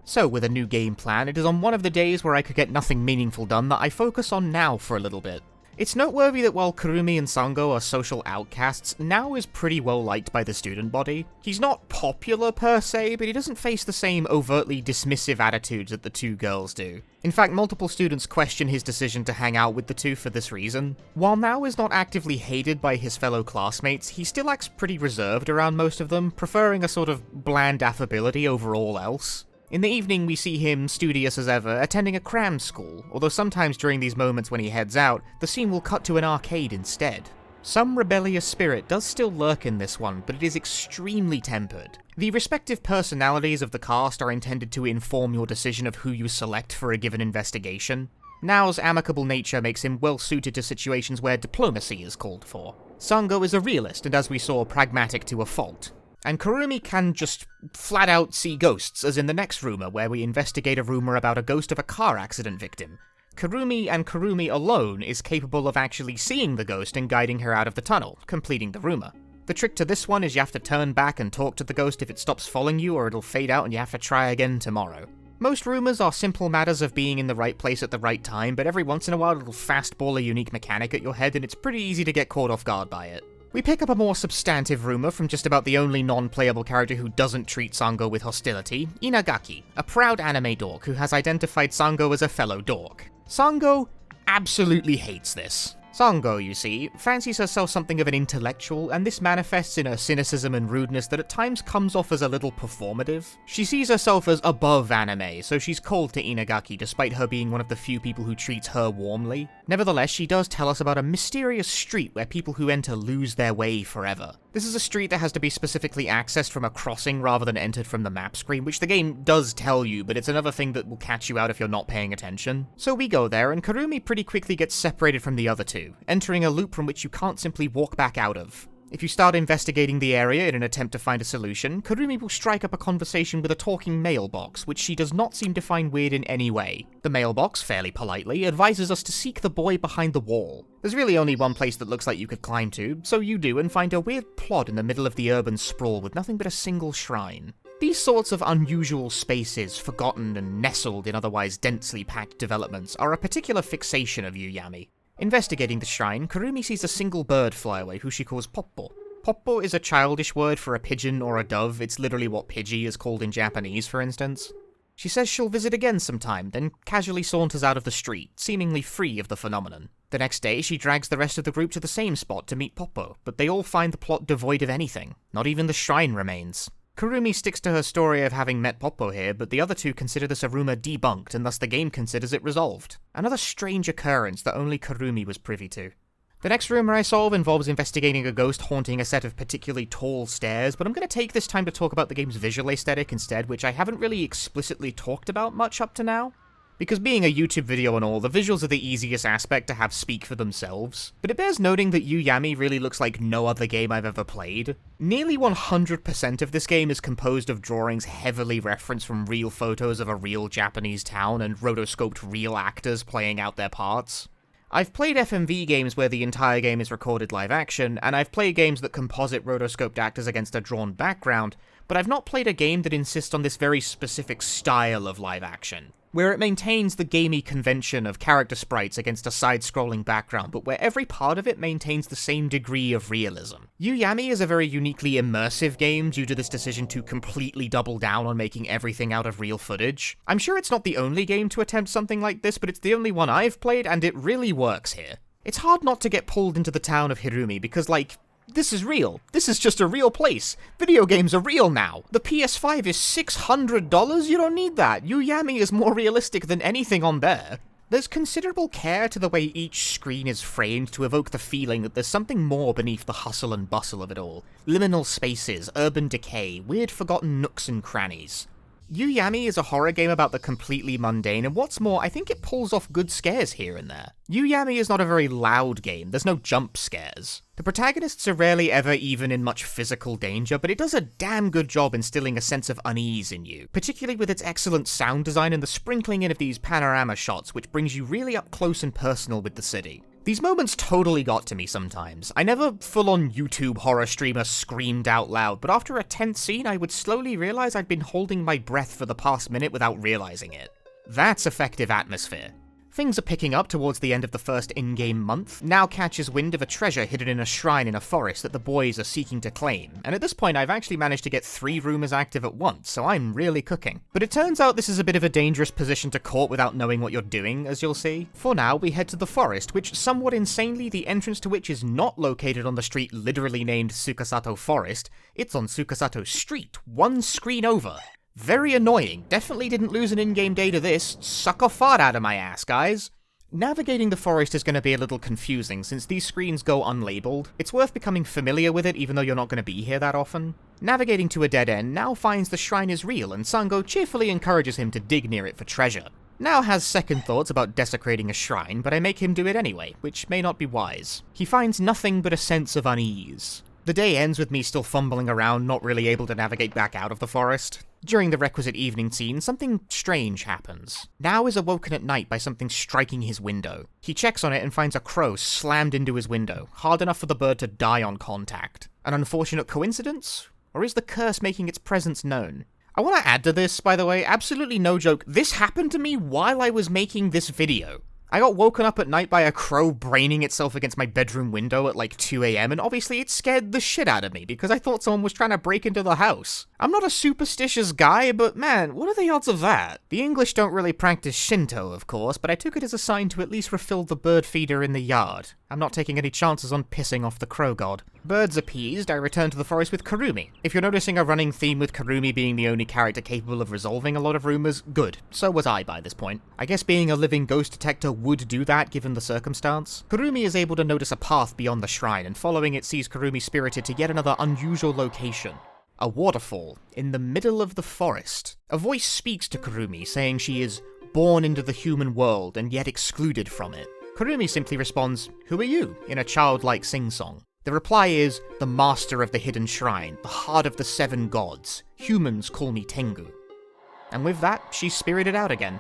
So, with a new game plan, it is on one of the days where I could get nothing meaningful done that I focus on Nao for a little bit. It's noteworthy that while Kurumi and Sango are social outcasts, Nao is pretty well liked by the student body. He's not popular per se, but he doesn't face the same overtly dismissive attitudes that the two girls do. In fact, multiple students question his decision to hang out with the two for this reason. While Nao is not actively hated by his fellow classmates, he still acts pretty reserved around most of them, preferring a sort of bland affability over all else. In the evening, we see him, studious as ever, attending a cram school, although sometimes during these moments when he heads out, the scene will cut to an arcade instead. Some rebellious spirit does still lurk in this one, but it is extremely tempered. The respective personalities of the cast are intended to inform your decision of who you select for a given investigation. Nao's amicable nature makes him well suited to situations where diplomacy is called for. Sango is a realist, and as we saw, pragmatic to a fault. And Kurumi can just flat out see ghosts, as in the next rumor, where we investigate a rumor about a ghost of a car accident victim. Kurumi and Kurumi alone is capable of actually seeing the ghost and guiding her out of the tunnel, completing the rumor. The trick to this one is you have to turn back and talk to the ghost if it stops following you, or it'll fade out and you have to try again tomorrow. Most rumors are simple matters of being in the right place at the right time, but every once in a while it'll fastball a unique mechanic at your head, and it's pretty easy to get caught off guard by it. We pick up a more substantive rumor from just about the only non-playable character who doesn't treat Sango with hostility, Inagaki, a proud anime dork who has identified Sango as a fellow dork. Sango absolutely hates this. Sango, you see, fancies herself something of an intellectual, and this manifests in her cynicism and rudeness that at times comes off as a little performative. She sees herself as above anime, so she's cold to Inagaki despite her being one of the few people who treats her warmly. Nevertheless, she does tell us about a mysterious street where people who enter lose their way forever. This is a street that has to be specifically accessed from a crossing rather than entered from the map screen, which the game does tell you, but it's another thing that will catch you out if you're not paying attention. So we go there, and Kurumi pretty quickly gets separated from the other two, entering a loop from which you can't simply walk back out of. If you start investigating the area in an attempt to find a solution, Kurumi will strike up a conversation with a talking mailbox, which she does not seem to find weird in any way. The mailbox, fairly politely, advises us to seek the boy behind the wall. There's really only one place that looks like you could climb to, so you do and find a weird plot in the middle of the urban sprawl with nothing but a single shrine. These sorts of unusual spaces, forgotten and nestled in otherwise densely packed developments, are a particular fixation of Yuuyami. Investigating the shrine, Kurumi sees a single bird fly away who she calls Poppo. Poppo is a childish word for a pigeon or a dove. It's literally what Pidgey is called in Japanese, for instance. She says she'll visit again sometime, then casually saunters out of the street, seemingly free of the phenomenon. The next day, she drags the rest of the group to the same spot to meet Poppo, but they all find the plot devoid of anything. Not even the shrine remains. Kurumi sticks to her story of having met Poppo here, but the other two consider this a rumor debunked, and thus the game considers it resolved. Another strange occurrence that only Kurumi was privy to. The next rumor I solve involves investigating a ghost haunting a set of particularly tall stairs, but I'm going to take this time to talk about the game's visual aesthetic instead, which I haven't really explicitly talked about much up to now. Because being a YouTube video and all, the visuals are the easiest aspect to have speak for themselves. But it bears noting that Yuuyami really looks like no other game I've ever played. Nearly 100% of this game is composed of drawings heavily referenced from real photos of a real Japanese town and rotoscoped real actors playing out their parts. I've played FMV games where the entire game is recorded live action, and I've played games that composite rotoscoped actors against a drawn background, but I've not played a game that insists on this very specific style of live action, where it maintains the gamey convention of character sprites against a side-scrolling background, but where every part of it maintains the same degree of realism. Yuuyami is a very uniquely immersive game due to this decision to completely double down on making everything out of real footage. I'm sure it's not the only game to attempt something like this, but it's the only one I've played, and it really works here. It's hard not to get pulled into the town of Hirumi, because, like, this is real. This is just a real place. Video games are real now. The PS5 is $600? You don't need that. Yuuyami is more realistic than anything on there. There's considerable care to the way each screen is framed to evoke the feeling that there's something more beneath the hustle and bustle of it all. Liminal spaces, urban decay, weird forgotten nooks and crannies. Yuuyami is a horror game about the completely mundane, and what's more, I think it pulls off good scares here and there. Yuuyami is not a very loud game, there's no jump scares. The protagonists are rarely ever even in much physical danger, but it does a damn good job instilling a sense of unease in you, particularly with its excellent sound design and the sprinkling in of these panorama shots, which brings you really up close and personal with the city. These moments totally got to me sometimes. I never full-on YouTube horror streamer screamed out loud, but after a tense scene I would slowly realize I'd been holding my breath for the past minute without realizing it. That's effective atmosphere. Things are picking up towards the end of the first in-game month. Now catches wind of a treasure hidden in a shrine in a forest that the boys are seeking to claim, and at this point I've actually managed to get 3 rumors active at once, so I'm really cooking. But it turns out this is a bit of a dangerous position to court without knowing what you're doing, as you'll see. For now, we head to the forest, which somewhat insanely the entrance to which is not located on the street literally named Tsukasato Forest, it's on Tsukasato Street, one screen over. Very annoying, definitely didn't lose an in-game day to this, suck a fart out of my ass, guys. Navigating the forest is going to be a little confusing since these screens go unlabeled. It's worth becoming familiar with it even though you're not going to be here that often. Navigating to a dead end now finds the shrine is real and Sango cheerfully encourages him to dig near it for treasure. Now has second thoughts about desecrating a shrine, but I make him do it anyway, which may not be wise. He finds nothing but a sense of unease. The day ends with me still fumbling around, not really able to navigate back out of the forest. During the requisite evening scene, something strange happens. Now is awoken at night by something striking his window. He checks on it and finds a crow slammed into his window, hard enough for the bird to die on contact. An unfortunate coincidence? Or is the curse making its presence known? I want to add to this, by the way, absolutely no joke, this happened to me while I was making this video. I got woken up at night by a crow braining itself against my bedroom window at like 2 AM, and obviously it scared the shit out of me because I thought someone was trying to break into the house. I'm not a superstitious guy, but man, what are the odds of that? The English don't really practice Shinto, of course, but I took it as a sign to at least refill the bird feeder in the yard. I'm not taking any chances on pissing off the crow god. Birds appeased, I return to the forest with Kurumi. If you're noticing a running theme with Kurumi being the only character capable of resolving a lot of rumors, good. So was I by this point. I guess being a living ghost detector would do that given the circumstance. Kurumi is able to notice a path beyond the shrine, and following it sees Kurumi spirited to yet another unusual location. A waterfall, in the middle of the forest. A voice speaks to Kurumi, saying she is born into the human world and yet excluded from it. Kurumi simply responds, "Who are you?" in a childlike sing-song. The reply is, "The master of the hidden shrine, the heart of the 7 gods. Humans call me Tengu." And with that, she's spirited out again.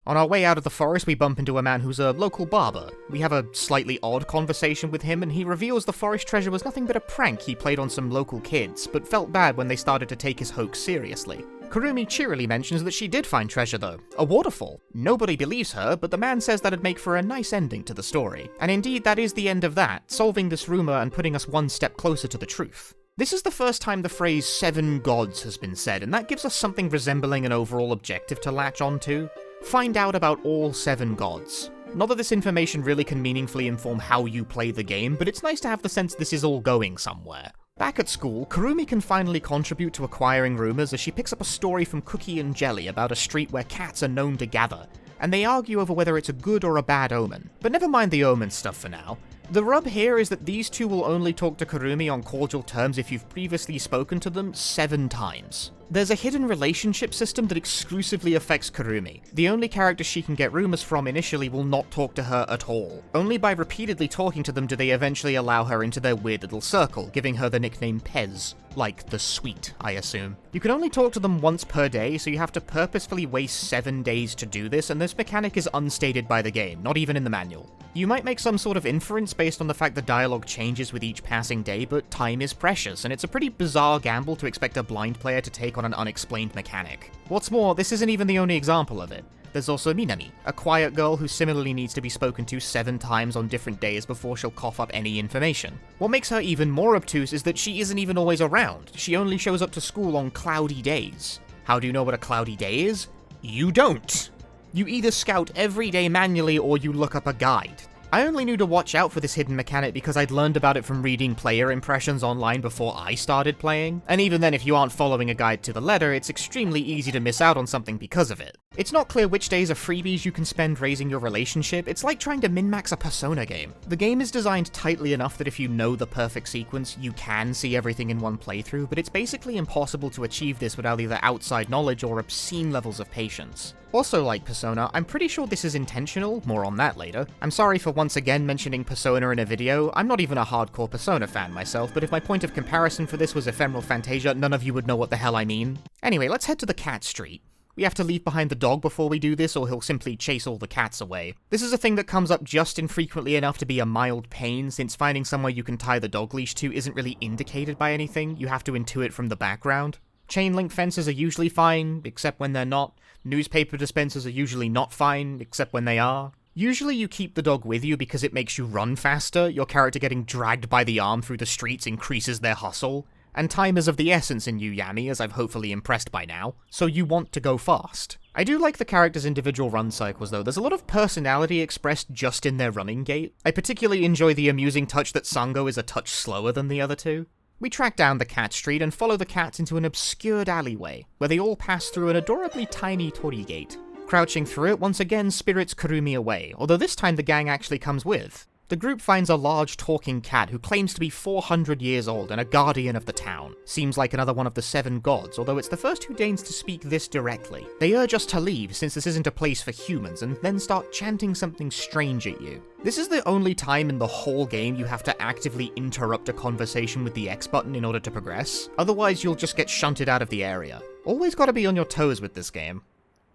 On our way out of the forest, we bump into a man who's a local barber. We have a slightly odd conversation with him, and he reveals the forest treasure was nothing but a prank he played on some local kids, but felt bad when they started to take his hoax seriously. Kurumi cheerily mentions that she did find treasure though, a waterfall. Nobody believes her, but the man says that'd make for a nice ending to the story. And indeed, that is the end of that, solving this rumor and putting us one step closer to the truth. This is the first time the phrase 7 gods has been said, and that gives us something resembling an overall objective to latch onto. Find out about all 7 gods. Not that this information really can meaningfully inform how you play the game, but it's nice to have the sense this is all going somewhere. Back at school, Kurumi can finally contribute to acquiring rumors as she picks up a story from Cookie and Jelly about a street where cats are known to gather, and they argue over whether it's a good or a bad omen. But never mind the omen stuff for now. The rub here is that these two will only talk to Kurumi on cordial terms if you've previously spoken to them 7 times. There's a hidden relationship system that exclusively affects Kurumi. The only character she can get rumors from initially will not talk to her at all. Only by repeatedly talking to them do they eventually allow her into their weird little circle, giving her the nickname Pez. Like the sweet, I assume. You can only talk to them once per day, so you have to purposefully waste 7 days to do this, and this mechanic is unstated by the game, not even in the manual. You might make some sort of inference based on the fact the dialogue changes with each passing day, but time is precious, and it's a pretty bizarre gamble to expect a blind player to take on an unexplained mechanic. What's more, this isn't even the only example of it. There's also Minami, a quiet girl who similarly needs to be spoken to 7 times on different days before she'll cough up any information. What makes her even more obtuse is that she isn't even always around. She only shows up to school on cloudy days. How do you know what a cloudy day is? You don't! You either scout every day manually or you look up a guide. I only knew to watch out for this hidden mechanic because I'd learned about it from reading player impressions online before I started playing, and even then if you aren't following a guide to the letter, it's extremely easy to miss out on something because of it. It's not clear which days are freebies you can spend raising your relationship. It's like trying to min-max a Persona game. The game is designed tightly enough that if you know the perfect sequence, you can see everything in one playthrough, but it's basically impossible to achieve this without either outside knowledge or obscene levels of patience. Also, like Persona, I'm pretty sure this is intentional, more on that later. I'm sorry for once again mentioning Persona in a video. I'm not even a hardcore Persona fan myself, but if my point of comparison for this was Ephemeral Fantasia, none of you would know what the hell I mean. Anyway, let's head to the cat street. We have to leave behind the dog before we do this, or he'll simply chase all the cats away. This is a thing that comes up just infrequently enough to be a mild pain, since finding somewhere you can tie the dog leash to isn't really indicated by anything, you have to intuit from the background. Chain link fences are usually fine, except when they're not. Newspaper dispensers are usually not fine, except when they are. Usually you keep the dog with you because it makes you run faster, your character getting dragged by the arm through the streets increases their hustle. And time is of the essence in Yuyami, as I've hopefully impressed by now, so you want to go fast. I do like the characters' individual run cycles though, there's a lot of personality expressed just in their running gait. I particularly enjoy the amusing touch that Sango is a touch slower than the other two. We track down the cat street and follow the cats into an obscured alleyway, where they all pass through an adorably tiny torii gate. Crouching through it once again spirits Kurumi away, although this time the gang actually comes with. The group finds a large talking cat who claims to be 400 years old and a guardian of the town. Seems like another one of the 7 gods, although it's the first who deigns to speak this directly. They urge us to leave since this isn't a place for humans, and then start chanting something strange at you. This is the only time in the whole game you have to actively interrupt a conversation with the X button in order to progress, otherwise you'll just get shunted out of the area. Always gotta be on your toes with this game.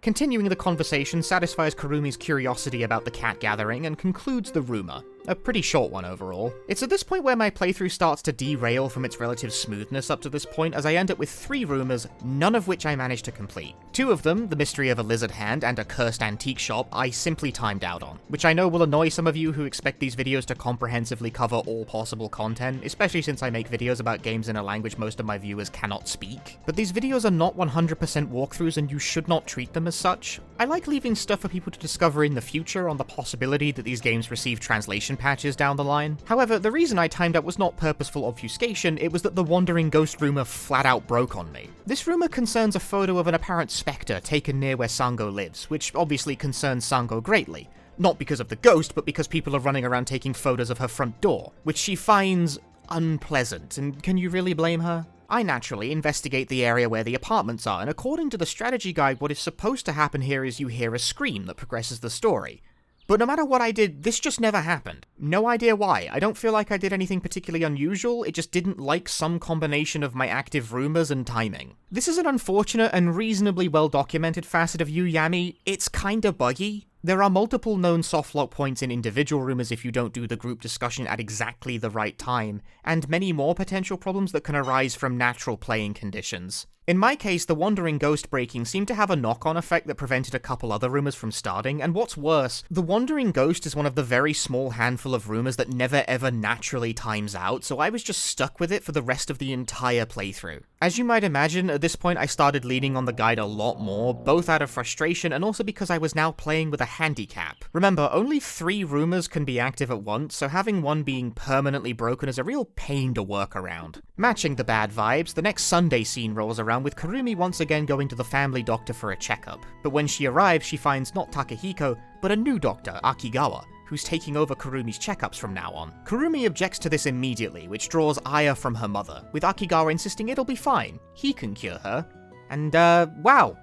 Continuing the conversation satisfies Kurumi's curiosity about the cat gathering and concludes the rumor. A pretty short one overall. It's at this point where my playthrough starts to derail from its relative smoothness up to this point, as I end up with 3 rumors, none of which I managed to complete. 2 of them, the mystery of a lizard hand and a cursed antique shop, I simply timed out on, which I know will annoy some of you who expect these videos to comprehensively cover all possible content, especially since I make videos about games in a language most of my viewers cannot speak. But these videos are not 100% walkthroughs and you should not treat them as such. I like leaving stuff for people to discover in the future on the possibility that these games receive translation patches down the line. However, the reason I timed out was not purposeful obfuscation, it was that the wandering ghost rumor flat out broke on me. This rumor concerns a photo of an apparent spectre taken near where Sango lives, which obviously concerns Sango greatly. Not because of the ghost, but because people are running around taking photos of her front door, which she finds unpleasant, and can you really blame her? I naturally investigate the area where the apartments are, and according to the strategy guide, what is supposed to happen here is you hear a scream that progresses the story. But no matter what I did, this just never happened. No idea why. I don't feel like I did anything particularly unusual, it just didn't like some combination of my active rumors and timing. This is an unfortunate and reasonably well documented facet of Yuuyami. It's kinda buggy. There are multiple known softlock points in individual rumors if you don't do the group discussion at exactly the right time, and many more potential problems that can arise from natural playing conditions. In my case, the wandering ghost breaking seemed to have a knock-on effect that prevented a couple other rumors from starting, and what's worse, the wandering ghost is one of the very small handful of rumors that never ever naturally times out, so I was just stuck with it for the rest of the entire playthrough. As you might imagine, at this point I started leaning on the guide a lot more, both out of frustration and also because I was now playing with a handicap. Remember, only 3 rumors can be active at once, so having one being permanently broken is a real pain to work around. Matching the bad vibes, the next Sunday scene rolls around with Kurumi once again going to the family doctor for a checkup. But when she arrives, she finds not Takehiko, but a new doctor, Akigawa, who's taking over Kurumi's checkups from now on. Kurumi objects to this immediately, which draws ire from her mother, with Akigawa insisting it'll be fine, he can cure her. And wow,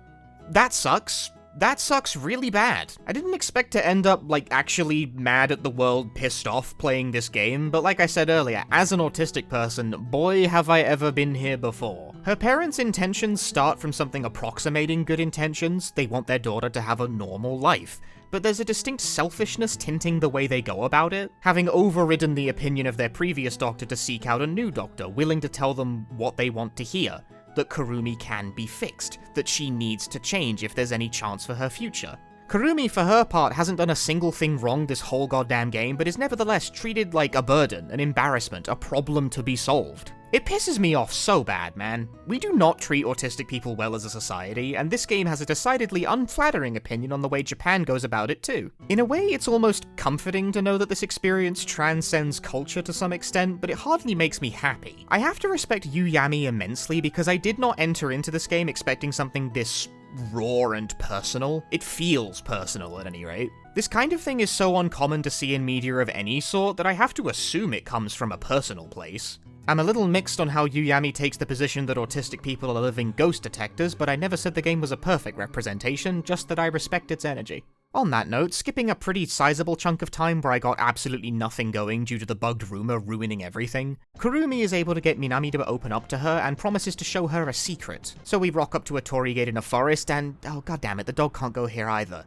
that sucks. That sucks really bad. I didn't expect to end up, actually mad at the world, pissed off playing this game, but like I said earlier, as an autistic person, boy have I ever been here before. Her parents' intentions start from something approximating good intentions. They want their daughter to have a normal life. But there's a distinct selfishness tinting the way they go about it, having overridden the opinion of their previous doctor to seek out a new doctor, willing to tell them what they want to hear. That Kurumi can be fixed, that she needs to change if there's any chance for her future. Kurumi, for her part, hasn't done a single thing wrong this whole goddamn game, but is nevertheless treated like a burden, an embarrassment, a problem to be solved. It pisses me off so bad, man. We do not treat autistic people well as a society, and this game has a decidedly unflattering opinion on the way Japan goes about it too. In a way, it's almost comforting to know that this experience transcends culture to some extent, but it hardly makes me happy. I have to respect Yuuyami immensely because I did not enter into this game expecting something this raw and personal. It feels personal, at any rate. This kind of thing is so uncommon to see in media of any sort that I have to assume it comes from a personal place. I'm a little mixed on how Yuyami takes the position that autistic people are living ghost detectors, but I never said the game was a perfect representation, just that I respect its energy. On that note, skipping a pretty sizable chunk of time where I got absolutely nothing going due to the bugged rumor ruining everything, Kurumi is able to get Minami to open up to her and promises to show her a secret. So we rock up to a torii gate in a forest and, oh goddammit, the dog can't go here either.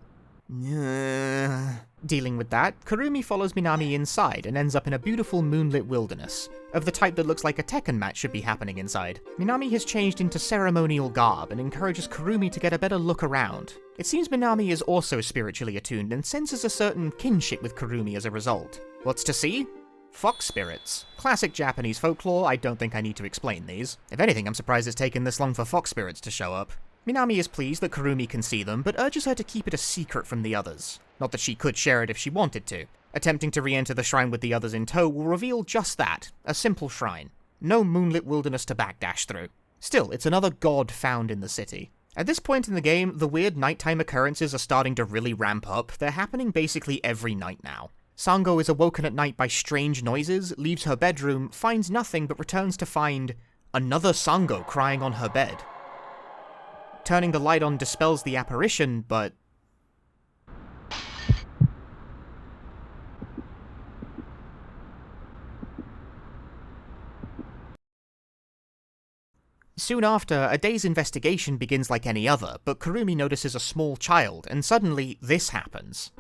Dealing with that, Kurumi follows Minami inside and ends up in a beautiful moonlit wilderness, of the type that looks like a Tekken match should be happening inside. Minami has changed into ceremonial garb and encourages Kurumi to get a better look around. It seems Minami is also spiritually attuned and senses a certain kinship with Kurumi as a result. What's to see? Fox spirits. Classic Japanese folklore, I don't think I need to explain these. If anything, I'm surprised it's taken this long for fox spirits to show up. Minami is pleased that Kurumi can see them, but urges her to keep it a secret from the others. Not that she could share it if she wanted to. Attempting to re-enter the shrine with the others in tow will reveal just that, a simple shrine. No moonlit wilderness to backdash through. Still, it's another god found in the city. At this point in the game, the weird nighttime occurrences are starting to really ramp up. They're happening basically every night now. Sango is awoken at night by strange noises, leaves her bedroom, finds nothing but returns to find another Sango crying on her bed. Turning the light on dispels the apparition, but soon after, a day's investigation begins like any other, but Kurumi notices a small child, and suddenly this happens.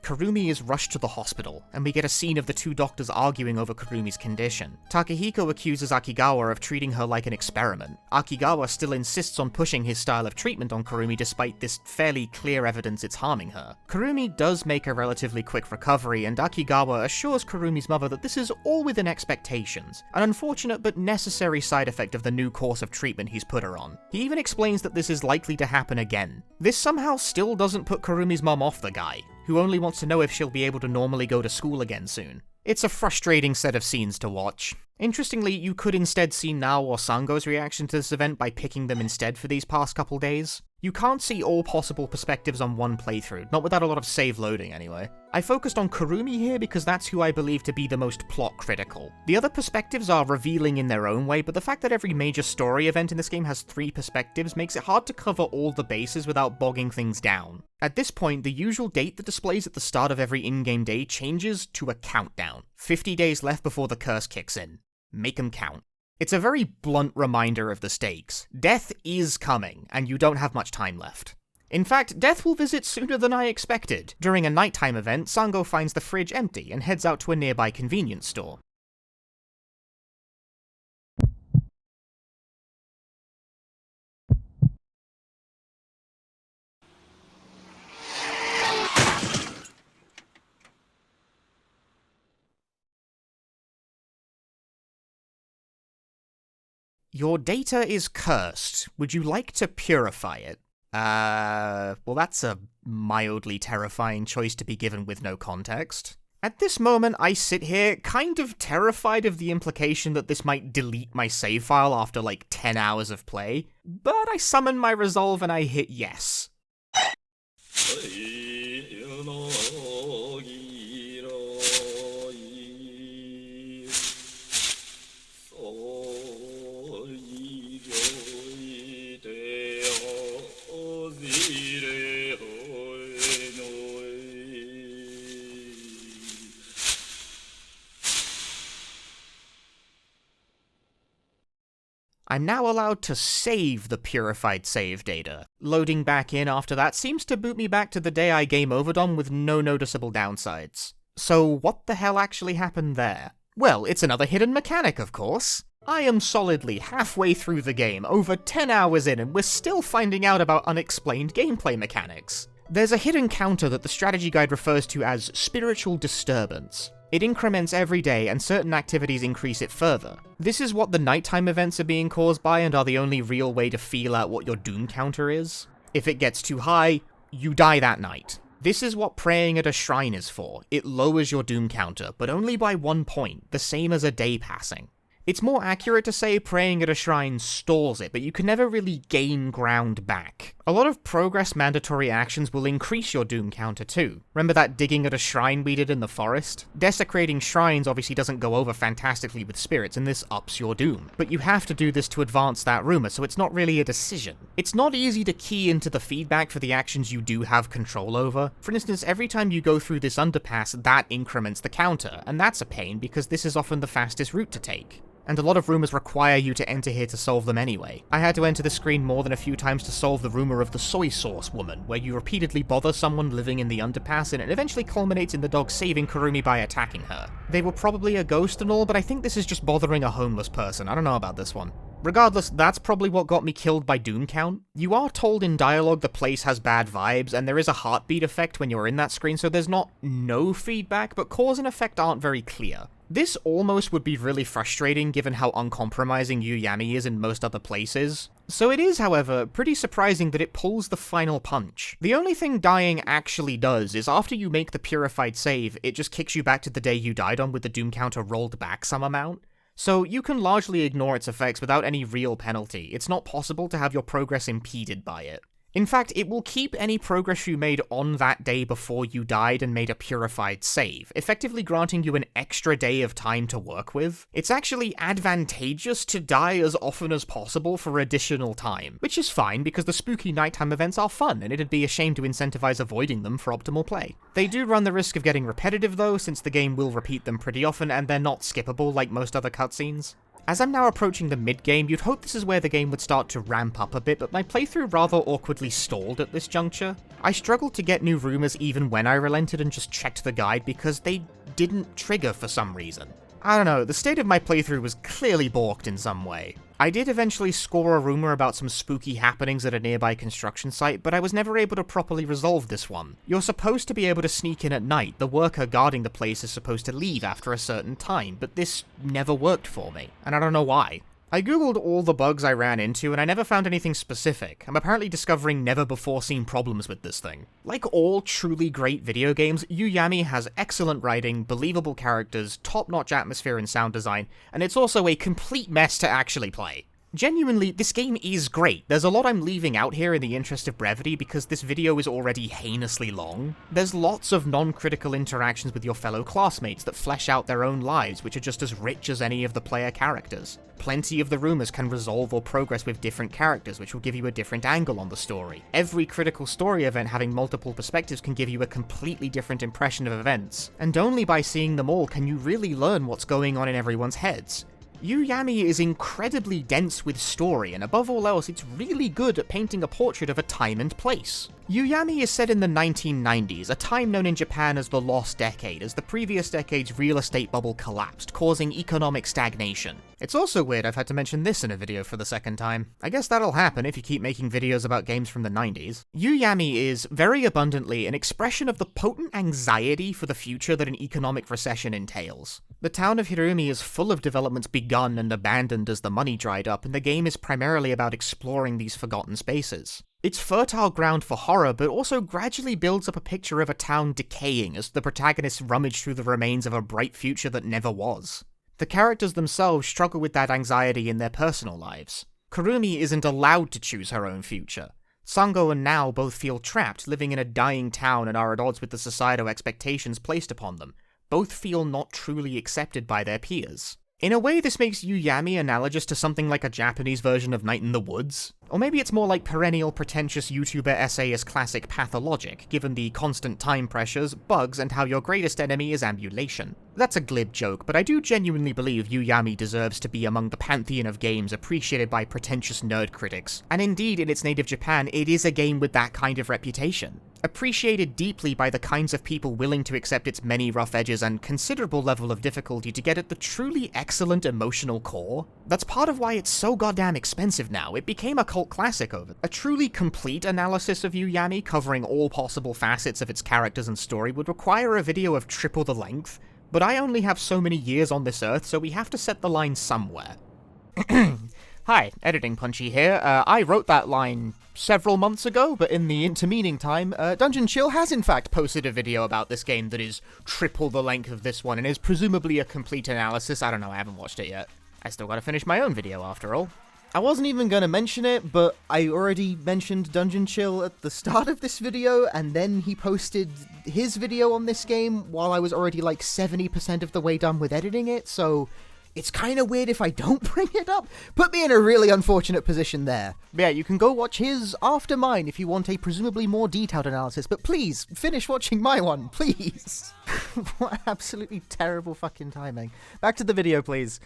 Kurumi is rushed to the hospital, and we get a scene of the two doctors arguing over Kurumi's condition. Takehiko accuses Akigawa of treating her like an experiment. Akigawa still insists on pushing his style of treatment on Kurumi despite this fairly clear evidence it's harming her. Kurumi does make a relatively quick recovery, and Akigawa assures Kurumi's mother that this is all within expectations, an unfortunate but necessary side effect of the new course of treatment he's put her on. He even explains that this is likely to happen again. This somehow still doesn't put Kurumi's mom off the guy, who only wants to know if she'll be able to normally go to school again soon. It's a frustrating set of scenes to watch. Interestingly, you could instead see Nao or Sango's reaction to this event by picking them instead for these past couple days. You can't see all possible perspectives on one playthrough, not without a lot of save loading anyway. I focused on Kurumi here because that's who I believe to be the most plot critical. The other perspectives are revealing in their own way, but the fact that every major story event in this game has 3 perspectives makes it hard to cover all the bases without bogging things down. At this point, the usual date that displays at the start of every in-game day changes to a countdown. 50 days left before the curse kicks in. Make 'em count. It's a very blunt reminder of the stakes. Death is coming, and you don't have much time left. In fact, death will visit sooner than I expected. During a nighttime event, Sango finds the fridge empty and heads out to a nearby convenience store. Your data is cursed. Would you like to purify it? Well, that's a mildly terrifying choice to be given with no context. At this moment, I sit here kind of terrified of the implication that this might delete my save file after like 10 hours of play, but I summon my resolve and I hit yes. I'm now allowed to save the purified save data. Loading back in after that seems to boot me back to the day I game overed on with no noticeable downsides. So what the hell actually happened there? Well, it's another hidden mechanic, of course. I am solidly halfway through the game, over 10 hours in, and we're still finding out about unexplained gameplay mechanics. There's a hidden counter that the strategy guide refers to as spiritual disturbance. It increments every day, and certain activities increase it further. This is what the nighttime events are being caused by, and are the only real way to feel out what your doom counter is. If it gets too high, you die that night. This is what praying at a shrine is for. It lowers your doom counter, but only by 1 point, the same as a day passing. It's more accurate to say praying at a shrine stalls it, but you can never really gain ground back. A lot of progress mandatory actions will increase your doom counter too. Remember that digging at a shrine we did in the forest? Desecrating shrines obviously doesn't go over fantastically with spirits, and this ups your doom. But you have to do this to advance that rumor, so it's not really a decision. It's not easy to key into the feedback for the actions you do have control over. For instance, every time you go through this underpass, that increments the counter, and that's a pain because this is often the fastest route to take. And a lot of rumors require you to enter here to solve them anyway. I had to enter the screen more than a few times to solve the rumor of the soy sauce woman, where you repeatedly bother someone living in the underpass and it eventually culminates in the dog saving Kurumi by attacking her. They were probably a ghost and all, but I think this is just bothering a homeless person. I don't know about this one. Regardless, that's probably what got me killed by doom count. You are told in dialogue the place has bad vibes, and there is a heartbeat effect when you're in that screen, so there's not no feedback, but cause and effect aren't very clear. This almost would be really frustrating given how uncompromising Yuuyami is in most other places. So it is, however, pretty surprising that it pulls the final punch. The only thing dying actually does is after you make the purified save, it just kicks you back to the day you died on with the doom counter rolled back some amount. So you can largely ignore its effects without any real penalty. It's not possible to have your progress impeded by it. In fact, it will keep any progress you made on that day before you died and made a purified save, effectively granting you an extra day of time to work with. It's actually advantageous to die as often as possible for additional time, which is fine because the spooky nighttime events are fun, and it'd be a shame to incentivize avoiding them for optimal play. They do run the risk of getting repetitive though, since the game will repeat them pretty often, and they're not skippable like most other cutscenes. As I'm now approaching the mid-game, you'd hope this is where the game would start to ramp up a bit, but my playthrough rather awkwardly stalled at this juncture. I struggled to get new rumors even when I relented and just checked the guide because they didn't trigger for some reason. I don't know, the state of my playthrough was clearly balked in some way. I did eventually score a rumor about some spooky happenings at a nearby construction site, but I was never able to properly resolve this one. You're supposed to be able to sneak in at night, the worker guarding the place is supposed to leave after a certain time, but this never worked for me, and I don't know why. I googled all the bugs I ran into, and I never found anything specific. I'm apparently discovering never-before-seen problems with this thing. Like all truly great video games, Yuuyami has excellent writing, believable characters, top-notch atmosphere and sound design, and it's also a complete mess to actually play. Genuinely, this game is great. There's a lot I'm leaving out here in the interest of brevity because this video is already heinously long. There's lots of non-critical interactions with your fellow classmates that flesh out their own lives, which are just as rich as any of the player characters. Plenty of the rumors can resolve or progress with different characters, which will give you a different angle on the story. Every critical story event having multiple perspectives can give you a completely different impression of events, and only by seeing them all can you really learn what's going on in everyone's heads. Yuuyami is incredibly dense with story, and above all else, it's really good at painting a portrait of a time and place. Yuuyami is set in the 1990s, a time known in Japan as the Lost Decade, as the previous decade's real estate bubble collapsed, causing economic stagnation. It's also weird I've had to mention this in a video for the second time. I guess that'll happen if you keep making videos about games from the 90s. Yuuyami is, very abundantly, an expression of the potent anxiety for the future that an economic recession entails. The town of Hirumi is full of developments begun and abandoned as the money dried up, and the game is primarily about exploring these forgotten spaces. It's fertile ground for horror, but also gradually builds up a picture of a town decaying as the protagonists rummage through the remains of a bright future that never was. The characters themselves struggle with that anxiety in their personal lives. Kurumi isn't allowed to choose her own future. Sango and Nao both feel trapped, living in a dying town and are at odds with the societal expectations placed upon them. Both feel not truly accepted by their peers. In a way, this makes Yuuyami analogous to something like a Japanese version of Night in the Woods. Or maybe it's more like perennial pretentious YouTuber essayist classic Pathologic, given the constant time pressures, bugs, and how your greatest enemy is ambulation. That's a glib joke, but I do genuinely believe Yuuyami deserves to be among the pantheon of games appreciated by pretentious nerd critics, and indeed in its native Japan, it is a game with that kind of reputation. appreciated deeply by the kinds of people willing to accept its many rough edges and considerable level of difficulty to get at the truly excellent emotional core. That's part of why it's so goddamn expensive now. It became a cult classic over. A truly complete analysis of Yuuyami, covering all possible facets of its characters and story, would require a video of triple the length, but I only have so many years on this earth, so we have to set the line somewhere. Hi, Editing Punchy here. I wrote that line several months ago, but in the intervening time, Dungeon Chill has in fact posted a video about this game that is triple the length of this one, and is presumably a complete analysis. I don't know, I haven't watched it yet. I still gotta finish my own video after all. I wasn't even gonna mention it, but I already mentioned Dungeon Chill at the start of this video, and then he posted his video on this game while I was already like 70% of the way done with editing it, so it's kind of weird if I don't bring it up. Put me in a really unfortunate position there. But yeah, you can go watch his after mine if you want a presumably more detailed analysis, but please, finish watching my one, please. What absolutely terrible fucking timing. Back to the video, please.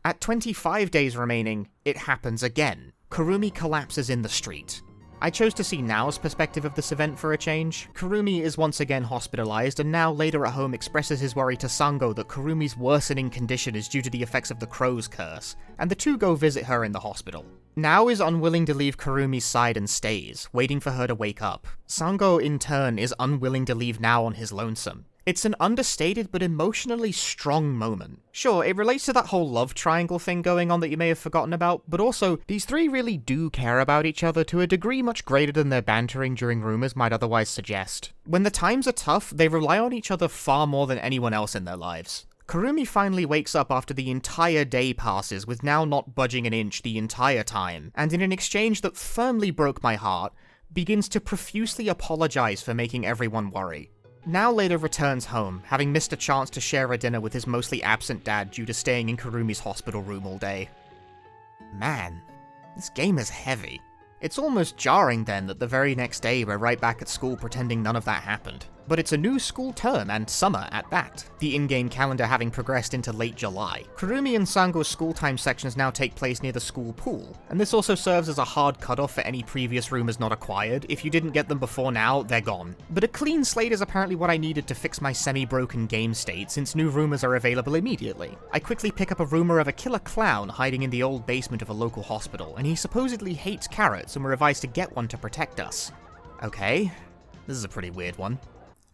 At 25 days remaining, it happens again. Kurumi collapses in the street. I chose to see Nao's perspective of this event for a change. Kurumi is once again hospitalized, and Nao later at home expresses his worry to Sango that Kurumi's worsening condition is due to the effects of the crow's curse, and the two go visit her in the hospital. Nao is unwilling to leave Kurumi's side and stays, waiting for her to wake up. Sango, in turn, is unwilling to leave Nao on his lonesome. It's an understated but emotionally strong moment. Sure, it relates to that whole love triangle thing going on that you may have forgotten about, but also, these three really do care about each other to a degree much greater than their bantering during rumors might otherwise suggest. When the times are tough, they rely on each other far more than anyone else in their lives. Kurumi finally wakes up after the entire day passes, with Nao not budging an inch the entire time, and in an exchange that firmly broke my heart, begins to profusely apologize for making everyone worry. Nao later returns home, having missed a chance to share a dinner with his mostly absent dad due to staying in Kurumi's hospital room all day. Man, this game is heavy. It's almost jarring then that the very next day we're right back at school pretending none of that happened. But it's a new school term, and summer at that, the in-game calendar having progressed into late July. Kurumi and Sango's school time sections now take place near the school pool, and this also serves as a hard cutoff for any previous rumors not acquired. If you didn't get them before now, they're gone. But a clean slate is apparently what I needed to fix my semi-broken game state, since new rumors are available immediately. I quickly pick up a rumor of a killer clown hiding in the old basement of a local hospital, and he supposedly hates carrots, and we're advised to get one to protect us. Okay, this is a pretty weird one.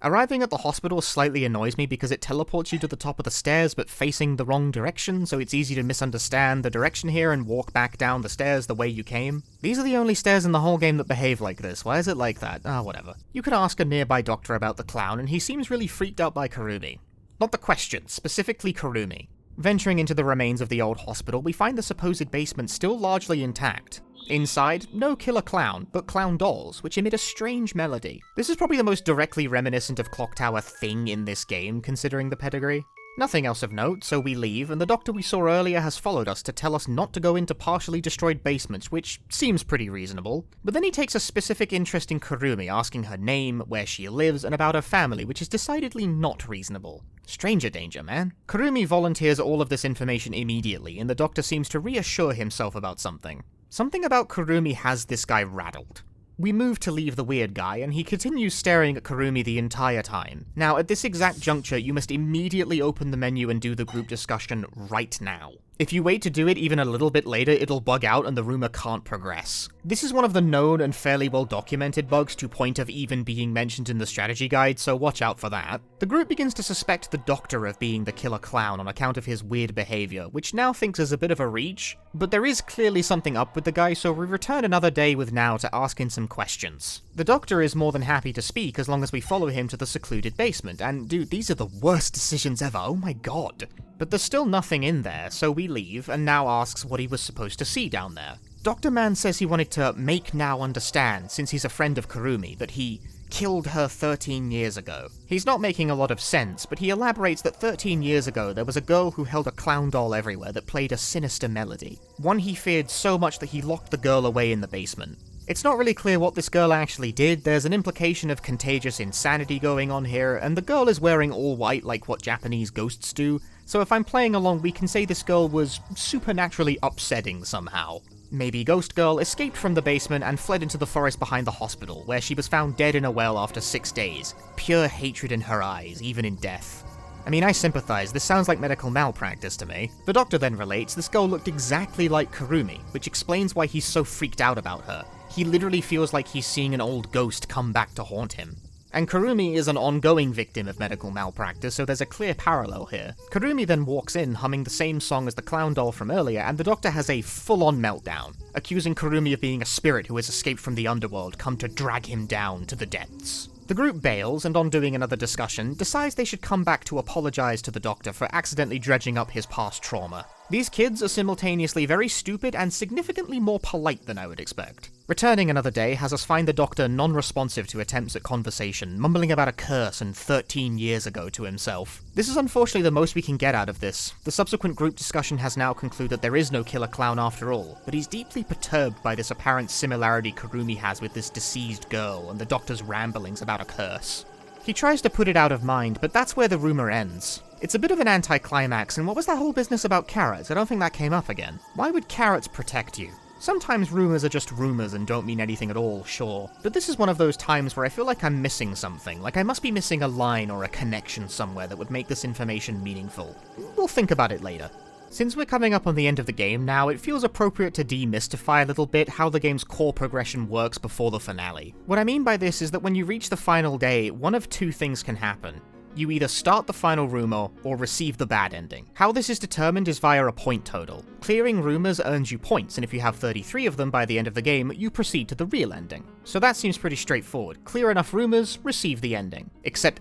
Arriving at the hospital slightly annoys me because it teleports you to the top of the stairs but facing the wrong direction, so it's easy to misunderstand the direction here and walk back down the stairs the way you came. These are the only stairs in the whole game that behave like this. Why is it like that? Whatever. You could ask a nearby doctor about the clown, and he seems really freaked out by Kurumi. Not the question, specifically Kurumi. Venturing into the remains of the old hospital, we find the supposed basement still largely intact. Inside, no killer clown, but clown dolls, which emit a strange melody. This is probably the most directly reminiscent of Clock Tower thing in this game, considering the pedigree. Nothing else of note, so we leave, and the doctor we saw earlier has followed us to tell us not to go into partially destroyed basements, which seems pretty reasonable. But then he takes a specific interest in Kurumi, asking her name, where she lives, and about her family, which is decidedly not reasonable. Stranger danger, man. Kurumi volunteers all of this information immediately, and the doctor seems to reassure himself about something. Something about Kurumi has this guy rattled. We move to leave the weird guy, and he continues staring at Kurumi the entire time. Now, at this exact juncture, you must immediately open the menu and do the group discussion right now. If you wait to do it even a little bit later, it'll bug out and the rumor can't progress. This is one of the known and fairly well documented bugs to point of even being mentioned in the strategy guide, so watch out for that. The group begins to suspect the doctor of being the killer clown on account of his weird behavior, which Nao thinks is a bit of a reach, but there is clearly something up with the guy, so we return another day with Nao to ask him some questions. The doctor is more than happy to speak as long as we follow him to the secluded basement, and dude, these are the worst decisions ever, oh my god. But there's still nothing in there, so we leave, and Nao asks what he was supposed to see down there. Dr. Man says he wanted to make Nao understand, since he's a friend of Kurumi, that he killed her 13 years ago. He's not making a lot of sense, but he elaborates that 13 years ago there was a girl who held a clown doll everywhere that played a sinister melody. One he feared so much that he locked the girl away in the basement. It's not really clear what this girl actually did. There's an implication of contagious insanity going on here, and the girl is wearing all white like what Japanese ghosts do, so if I'm playing along we can say this girl was supernaturally upsetting somehow. maybe Ghost Girl, escaped from the basement and fled into the forest behind the hospital, where she was found dead in a well after 6 days. Pure hatred in her eyes, even in death. I mean, I sympathize, this sounds like medical malpractice to me. The doctor then relates this girl looked exactly like Kurumi, which explains why he's so freaked out about her. He literally feels like he's seeing an old ghost come back to haunt him. And Kurumi is an ongoing victim of medical malpractice, so there's a clear parallel here. Kurumi then walks in humming the same song as the clown doll from earlier, and the doctor has a full-on meltdown, accusing Kurumi of being a spirit who has escaped from the underworld, come to drag him down to the depths. The group bails, and on doing another discussion, decides they should come back to apologize to the doctor for accidentally dredging up his past trauma. These kids are simultaneously very stupid and significantly more polite than I would expect. Returning another day has us find the doctor non-responsive to attempts at conversation, mumbling about a curse and 13 years ago to himself. This is unfortunately the most we can get out of this. The subsequent group discussion has now concluded that there is no killer clown after all, but he's deeply perturbed by this apparent similarity Kurumi has with this deceased girl and the doctor's ramblings about a curse. He tries to put it out of mind, but that's where the rumor ends. It's a bit of an anticlimax, and what was that whole business about carrots? I don't think that came up again. Why would carrots protect you? Sometimes rumors are just rumors and don't mean anything at all, sure. But this is one of those times where I feel like I'm missing something, like I must be missing a line or a connection somewhere that would make this information meaningful. We'll think about it later. Since we're coming up on the end of the game now, it feels appropriate to demystify a little bit how the game's core progression works before the finale. What I mean by this is that when you reach the final day, one of two things can happen. You either start the final rumor, or receive the bad ending. How this is determined is via a point total. Clearing rumors earns you points, and if you have 33 of them by the end of the game, you proceed to the real ending. So that seems pretty straightforward. Clear enough rumors, receive the ending. Except,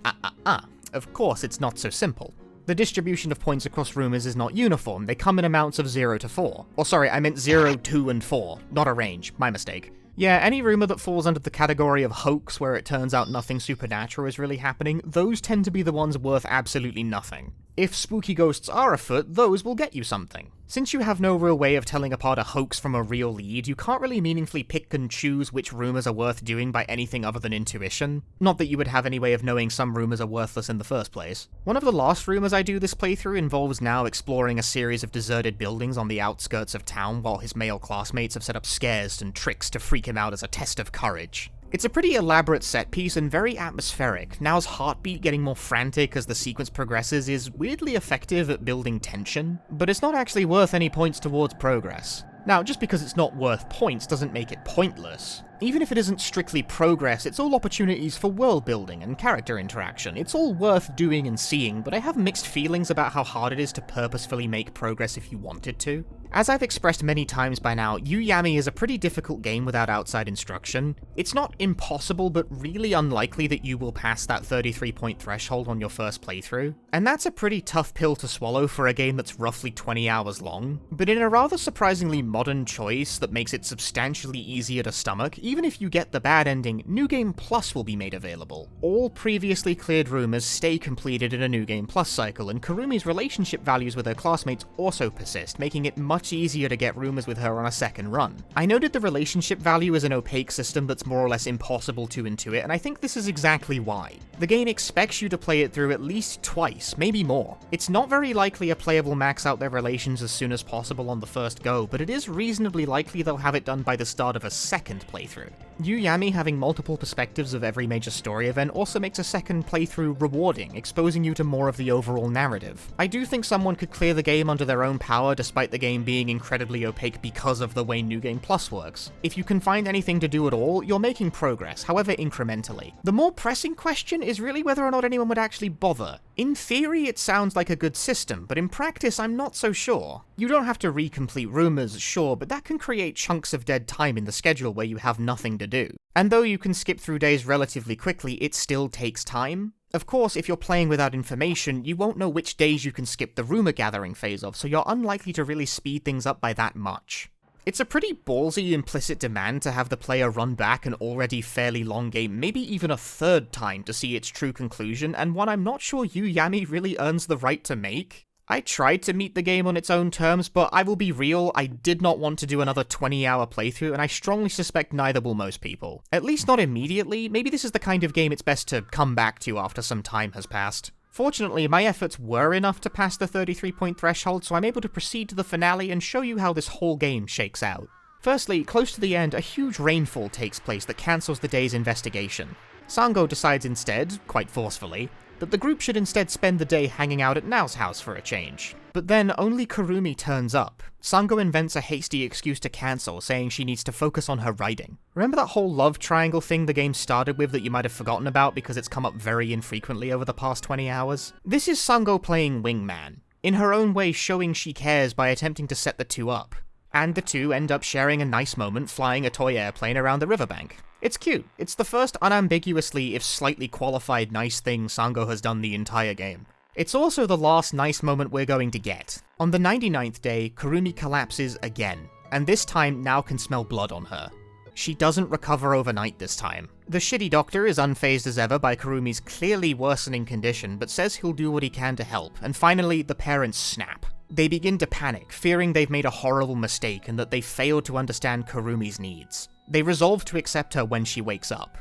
of course it's not so simple. The distribution of points across rumors is not uniform, they come in amounts of 0 to 4. Or sorry, I meant 0, 2, and 4, not a range, my mistake. Yeah, any rumor that falls under the category of hoax where it turns out nothing supernatural is really happening, those tend to be the ones worth absolutely nothing. If spooky ghosts are afoot, those will get you something. Since you have no real way of telling apart a hoax from a real lead, you can't really meaningfully pick and choose which rumors are worth doing by anything other than intuition. Not that you would have any way of knowing some rumors are worthless in the first place. One of the last rumors I do this playthrough involves now exploring a series of deserted buildings on the outskirts of town while his male classmates have set up scares and tricks to freak him out as a test of courage. It's a pretty elaborate set piece and very atmospheric. Now's heartbeat getting more frantic as the sequence progresses is weirdly effective at building tension, but it's not actually worth any points towards progress. Now, just because it's not worth points doesn't make it pointless. Even if it isn't strictly progress, it's all opportunities for world building and character interaction. It's all worth doing and seeing, but I have mixed feelings about how hard it is to purposefully make progress if you wanted to. As I've expressed many times by now, Yuyami is a pretty difficult game without outside instruction. It's not impossible, but really unlikely that you will pass that 33-point threshold on your first playthrough. And that's a pretty tough pill to swallow for a game that's roughly 20 hours long. But in a rather surprisingly modern choice that makes it substantially easier to stomach, even if you get the bad ending, New Game Plus will be made available. All previously cleared rumors stay completed in a New Game Plus cycle, and Kurumi's relationship values with her classmates also persist, making it much easier to get rumors with her on a second run. I noted the relationship value is an opaque system that's more or less impossible to intuit, and I think this is exactly why. The game expects you to play it through at least twice, maybe more. It's not very likely a player will max out their relations as soon as possible on the first go, but it is reasonably likely they'll have it done by the start of a second playthrough. Yuyami having multiple perspectives of every major story event also makes a second playthrough rewarding, exposing you to more of the overall narrative. I do think someone could clear the game under their own power despite the game being incredibly opaque because of the way New Game Plus works. If you can find anything to do at all, you're making progress, however incrementally. The more pressing question is really whether or not anyone would actually bother. In theory, it sounds like a good system, but in practice, I'm not so sure. You don't have to recomplete rumors, sure, but that can create chunks of dead time in the schedule where you have nothing to do. And though you can skip through days relatively quickly, it still takes time. Of course, if you're playing without information, you won't know which days you can skip the rumor gathering phase of, so you're unlikely to really speed things up by that much. It's a pretty ballsy implicit demand to have the player run back an already fairly long game, maybe even a third time to see its true conclusion, and one I'm not sure Yuuyami really earns the right to make. I tried to meet the game on its own terms, but I will be real, I did not want to do another 20-hour playthrough, and I strongly suspect neither will most people. At least not immediately. Maybe this is the kind of game it's best to come back to after some time has passed. Fortunately, my efforts were enough to pass the 33-point threshold, so I'm able to proceed to the finale and show you how this whole game shakes out. Firstly, close to the end, a huge rainfall takes place that cancels the day's investigation. Sango decides instead, quite forcefully, that the group should instead spend the day hanging out at Nao's house for a change. But then only Kurumi turns up. Sango invents a hasty excuse to cancel, saying she needs to focus on her writing. Remember that whole love triangle thing the game started with that you might have forgotten about because it's come up very infrequently over the past 20 hours? This is Sango playing wingman, in her own way showing she cares by attempting to set the two up. And the two end up sharing a nice moment flying a toy airplane around the riverbank. It's cute. It's the first unambiguously, if slightly qualified, nice thing Sango has done the entire game. It's also the last nice moment we're going to get. On the 99th day, Kurumi collapses again, and this time Nao can smell blood on her. She doesn't recover overnight this time. The shitty doctor is unfazed as ever by Kurumi's clearly worsening condition, but says he'll do what he can to help, and finally, the parents snap. They begin to panic, fearing they've made a horrible mistake and that they've failed to understand Kurumi's needs. They resolve to accept her when she wakes up.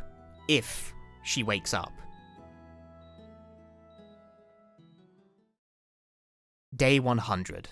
If she wakes up. Day 100.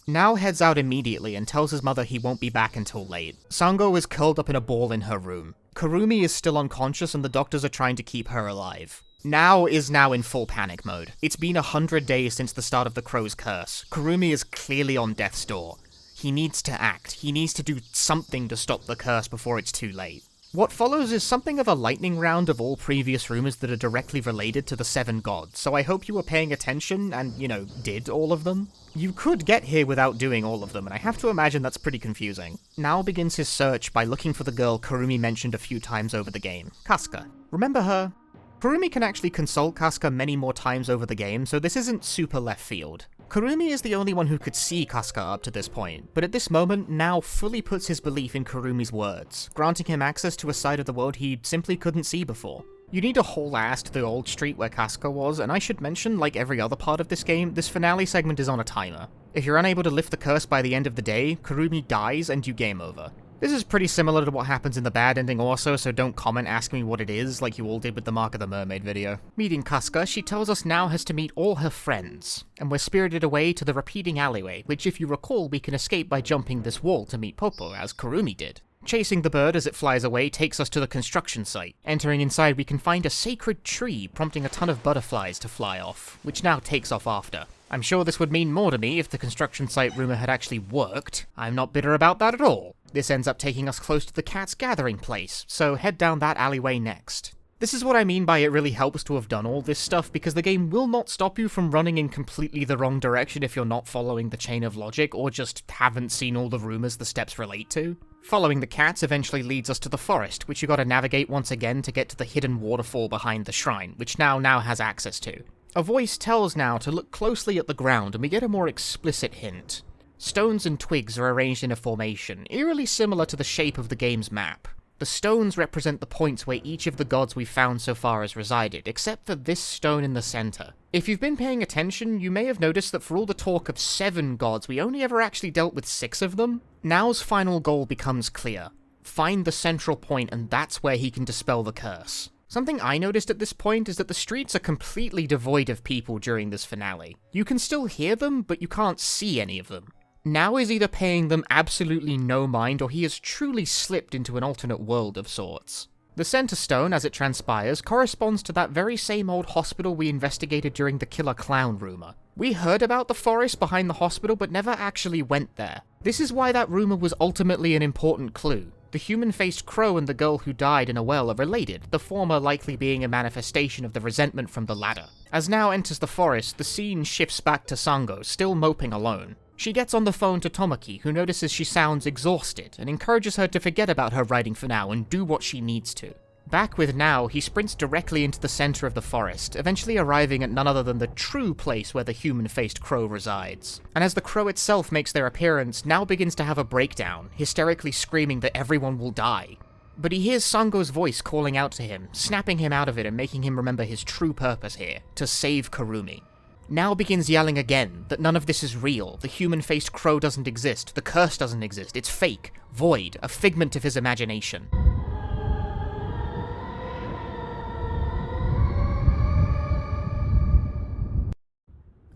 Nao heads out immediately and tells his mother he won't be back until late. Sango is curled up in a ball in her room. Kurumi is still unconscious and the doctors are trying to keep her alive. Nao is now in full panic mode. It's been 100 days since the start of the Crow's curse. Kurumi is clearly on death's door. He needs to act. He needs to do something to stop the curse before it's too late. What follows is something of a lightning round of all previous rumors that are directly related to the 7 gods, so I hope you were paying attention and, did all of them. You could get here without doing all of them, and I have to imagine that's pretty confusing. Nao begins his search by looking for the girl Kurumi mentioned a few times over the game, Kasuka. Remember her? Kurumi can actually consult Kasuka many more times over the game, so this isn't super left field. Kurumi is the only one who could see Kasuka up to this point, but at this moment, Nao fully puts his belief in Kurumi's words, granting him access to a side of the world he simply couldn't see before. You need to haul ass to the old street where Kasuka was, and I should mention, like every other part of this game, this finale segment is on a timer. If you're unable to lift the curse by the end of the day, Kurumi dies and you game over. This is pretty similar to what happens in the bad ending also, so don't comment asking me what it is like you all did with the Mark of the Mermaid video. Meeting Kasuka, she tells us Nao has to meet all her friends, and we're spirited away to the repeating alleyway, which if you recall we can escape by jumping this wall to meet Popo, as Kurumi did. Chasing the bird as it flies away takes us to the construction site. Entering inside we can find a sacred tree, prompting a ton of butterflies to fly off, which Nao takes off after. I'm sure this would mean more to me if the construction site rumor had actually worked. I'm not bitter about that at all. This ends up taking us close to the cat's gathering place, so head down that alleyway next. This is what I mean by it really helps to have done all this stuff, because the game will not stop you from running in completely the wrong direction if you're not following the chain of logic, or just haven't seen all the rumors the steps relate to. Following the cats eventually leads us to the forest, which you gotta navigate once again to get to the hidden waterfall behind the shrine, which Nao has access to. A voice tells Nao to look closely at the ground, and we get a more explicit hint. Stones and twigs are arranged in a formation, eerily similar to the shape of the game's map. The stones represent the points where each of the gods we've found so far has resided, except for this stone in the center. If you've been paying attention, you may have noticed that for all the talk of 7 gods, we only ever actually dealt with 6 of them. Nao's final goal becomes clear. Find the central point, and that's where he can dispel the curse. Something I noticed at this point is that the streets are completely devoid of people during this finale. You can still hear them, but you can't see any of them. Nao is either paying them absolutely no mind, or he has truly slipped into an alternate world of sorts. The center stone, as it transpires, corresponds to that very same old hospital we investigated during the killer clown rumor. We heard about the forest behind the hospital, but never actually went there. This is why that rumor was ultimately an important clue. The human-faced crow and the girl who died in a well are related, the former likely being a manifestation of the resentment from the latter. As Nao enters the forest, the scene shifts back to Sango, still moping alone. She gets on the phone to Tomoki, who notices she sounds exhausted, and encourages her to forget about her writing for now and do what she needs to. Back with Nao, he sprints directly into the center of the forest, eventually arriving at none other than the true place where the human-faced crow resides. And as the crow itself makes their appearance, Nao begins to have a breakdown, hysterically screaming that everyone will die. But he hears Sango's voice calling out to him, snapping him out of it and making him remember his true purpose here, to save Kurumi. Nao begins yelling again that none of this is real, the human-faced crow doesn't exist, the curse doesn't exist, it's fake, void, a figment of his imagination.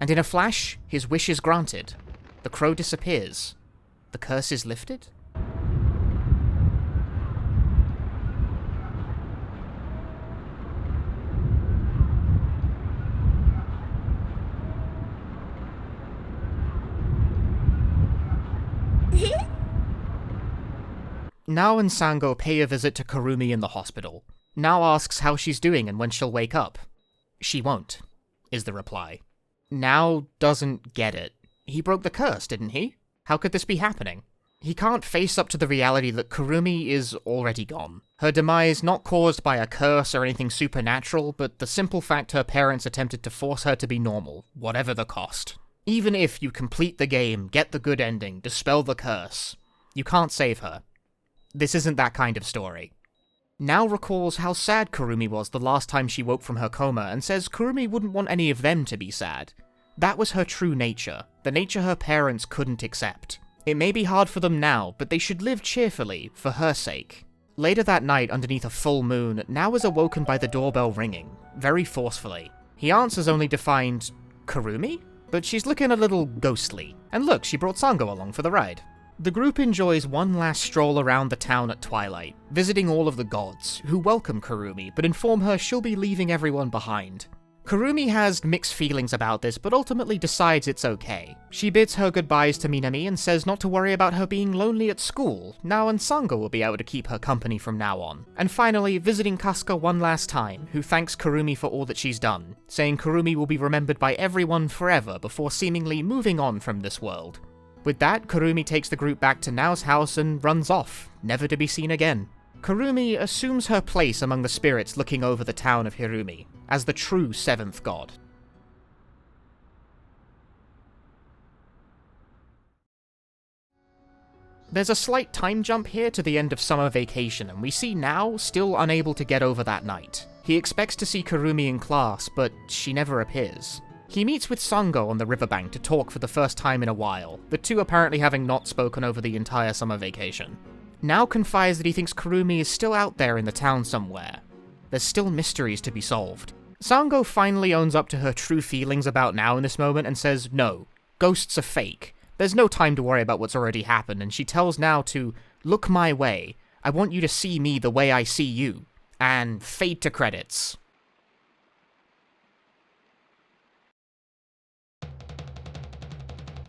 And in a flash, his wish is granted. The crow disappears. The curse is lifted? Nao and Sango pay a visit to Kurumi in the hospital. Nao asks how she's doing and when she'll wake up. She won't, is the reply. Nao doesn't get it. He broke the curse, didn't he? How could this be happening? He can't face up to the reality that Kurumi is already gone. Her demise not caused by a curse or anything supernatural, but the simple fact her parents attempted to force her to be normal, whatever the cost. Even if you complete the game, get the good ending, dispel the curse, you can't save her. This isn't that kind of story. Nao recalls how sad Kurumi was the last time she woke from her coma and says Kurumi wouldn't want any of them to be sad. That was her true nature, the nature her parents couldn't accept. It may be hard for them now, but they should live cheerfully, for her sake. Later that night, underneath a full moon, Nao is awoken by the doorbell ringing, very forcefully. He answers only to find Kurumi? But she's looking a little ghostly. And look, she brought Sango along for the ride. The group enjoys one last stroll around the town at twilight, visiting all of the gods, who welcome Kurumi, but inform her she'll be leaving everyone behind. Kurumi has mixed feelings about this, but ultimately decides it's okay. She bids her goodbyes to Minami and says not to worry about her being lonely at school. Nao and Sango will be able to keep her company from now on. And finally, visiting Kasuga one last time, who thanks Kurumi for all that she's done, saying Kurumi will be remembered by everyone forever before seemingly moving on from this world. With that, Kurumi takes the group back to Nao's house and runs off, never to be seen again. Kurumi assumes her place among the spirits looking over the town of Hirumi, as the true seventh god. There's a slight time jump here to the end of summer vacation, and we see Nao still unable to get over that night. He expects to see Kurumi in class, but she never appears. He meets with Sango on the riverbank to talk for the first time in a while, the two apparently having not spoken over the entire summer vacation. Nao confides that he thinks Kurumi is still out there in the town somewhere. There's still mysteries to be solved. Sango finally owns up to her true feelings about Nao in this moment and says, no, ghosts are fake. There's no time to worry about what's already happened, and she tells Nao to look my way. I want you to see me the way I see you. And fade to credits.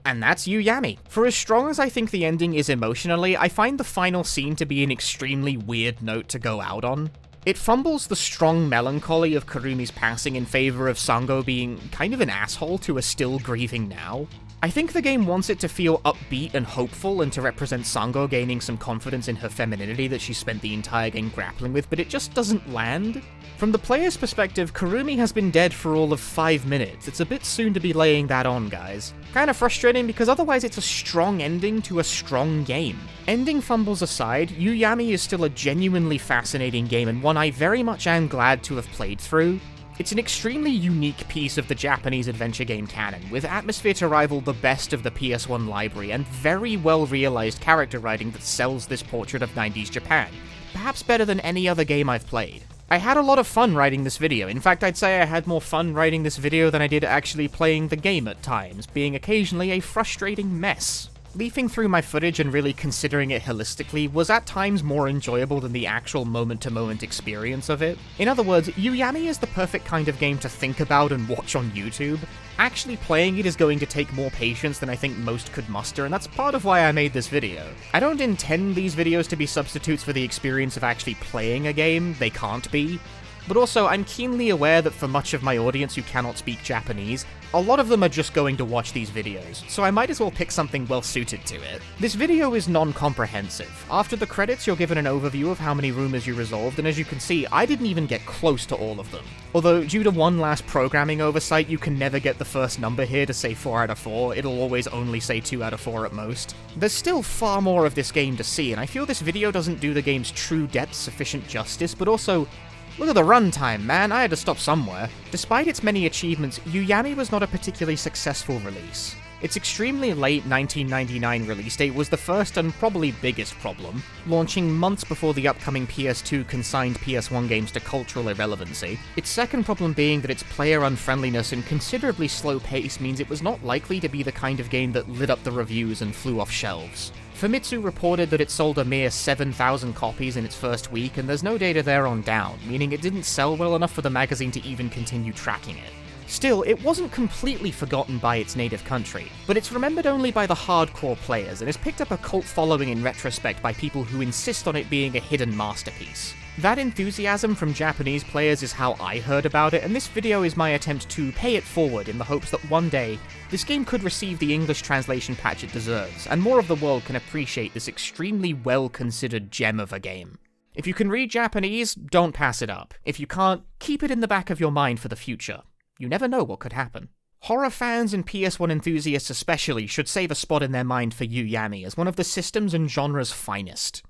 And that's Yuyami. For as strong as I think the ending is emotionally, I find the final scene to be an extremely weird note to go out on. It fumbles the strong melancholy of Kurumi's passing in favor of Sango being kind of an asshole to a still grieving Nao. I think the game wants it to feel upbeat and hopeful and to represent Sango gaining some confidence in her femininity that she spent the entire game grappling with, but it just doesn't land. From the player's perspective, Kurumi has been dead for all of 5 minutes. It's a bit soon to be laying that on, guys. Kinda frustrating because otherwise it's a strong ending to a strong game. Ending fumbles aside, Yuuyami is still a genuinely fascinating game and one I very much am glad to have played through. It's an extremely unique piece of the Japanese adventure game canon, with atmosphere to rival the best of the PS1 library and very well realized character writing that sells this portrait of 90s Japan, perhaps better than any other game I've played. I had a lot of fun writing this video. In fact, I'd say I had more fun writing this video than I did actually playing the game at times, being occasionally a frustrating mess. Leafing through my footage and really considering it holistically was at times more enjoyable than the actual moment-to-moment experience of it. In other words, Yuuyami is the perfect kind of game to think about and watch on YouTube. Actually playing it is going to take more patience than I think most could muster, and that's part of why I made this video. I don't intend these videos to be substitutes for the experience of actually playing a game, they can't be. But also, I'm keenly aware that for much of my audience who cannot speak Japanese, a lot of them are just going to watch these videos, so I might as well pick something well suited to it. This video is non-comprehensive. After the credits, you're given an overview of how many rumors you resolved, and as you can see, I didn't even get close to all of them. Although, due to one last programming oversight, you can never get the first number here to say 4 out of 4, it'll always only say 2 out of 4 at most. There's still far more of this game to see, and I feel this video doesn't do the game's true depth sufficient justice, but also, look at the runtime, man, I had to stop somewhere. Despite its many achievements, Yuuyami was not a particularly successful release. Its extremely late 1999 release date was the first and probably biggest problem, launching months before the upcoming PS2 consigned PS1 games to cultural irrelevancy. Its second problem being that its player unfriendliness and considerably slow pace means it was not likely to be the kind of game that lit up the reviews and flew off shelves. Famitsu reported that it sold a mere 7,000 copies in its first week, and there's no data there on down, meaning it didn't sell well enough for the magazine to even continue tracking it. Still, it wasn't completely forgotten by its native country, but it's remembered only by the hardcore players and has picked up a cult following in retrospect by people who insist on it being a hidden masterpiece. That enthusiasm from Japanese players is how I heard about it, and this video is my attempt to pay it forward in the hopes that one day, this game could receive the English translation patch it deserves, and more of the world can appreciate this extremely well-considered gem of a game. If you can read Japanese, don't pass it up. If you can't, keep it in the back of your mind for the future. You never know what could happen. Horror fans and PS1 enthusiasts especially should save a spot in their mind for Yuuyami as one of the system's and genre's finest.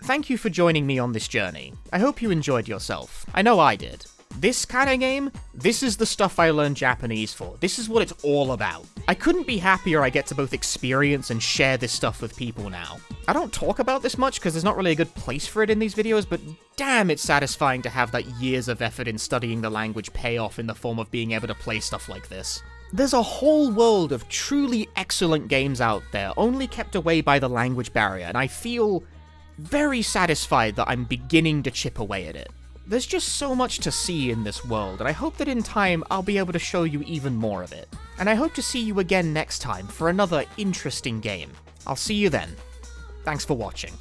Thank you for joining me on this journey. I hope you enjoyed yourself. I know I did. This kind of game, this is the stuff I learned Japanese for. This is what it's all about. I couldn't be happier I get to both experience and share this stuff with people now. I don't talk about this much because there's not really a good place for it in these videos, but damn, it's satisfying to have that years of effort in studying the language pay off in the form of being able to play stuff like this. There's a whole world of truly excellent games out there, only kept away by the language barrier, and I feel very satisfied that I'm beginning to chip away at it. There's just so much to see in this world, and I hope that in time I'll be able to show you even more of it. And I hope to see you again next time for another interesting game. I'll see you then. Thanks for watching.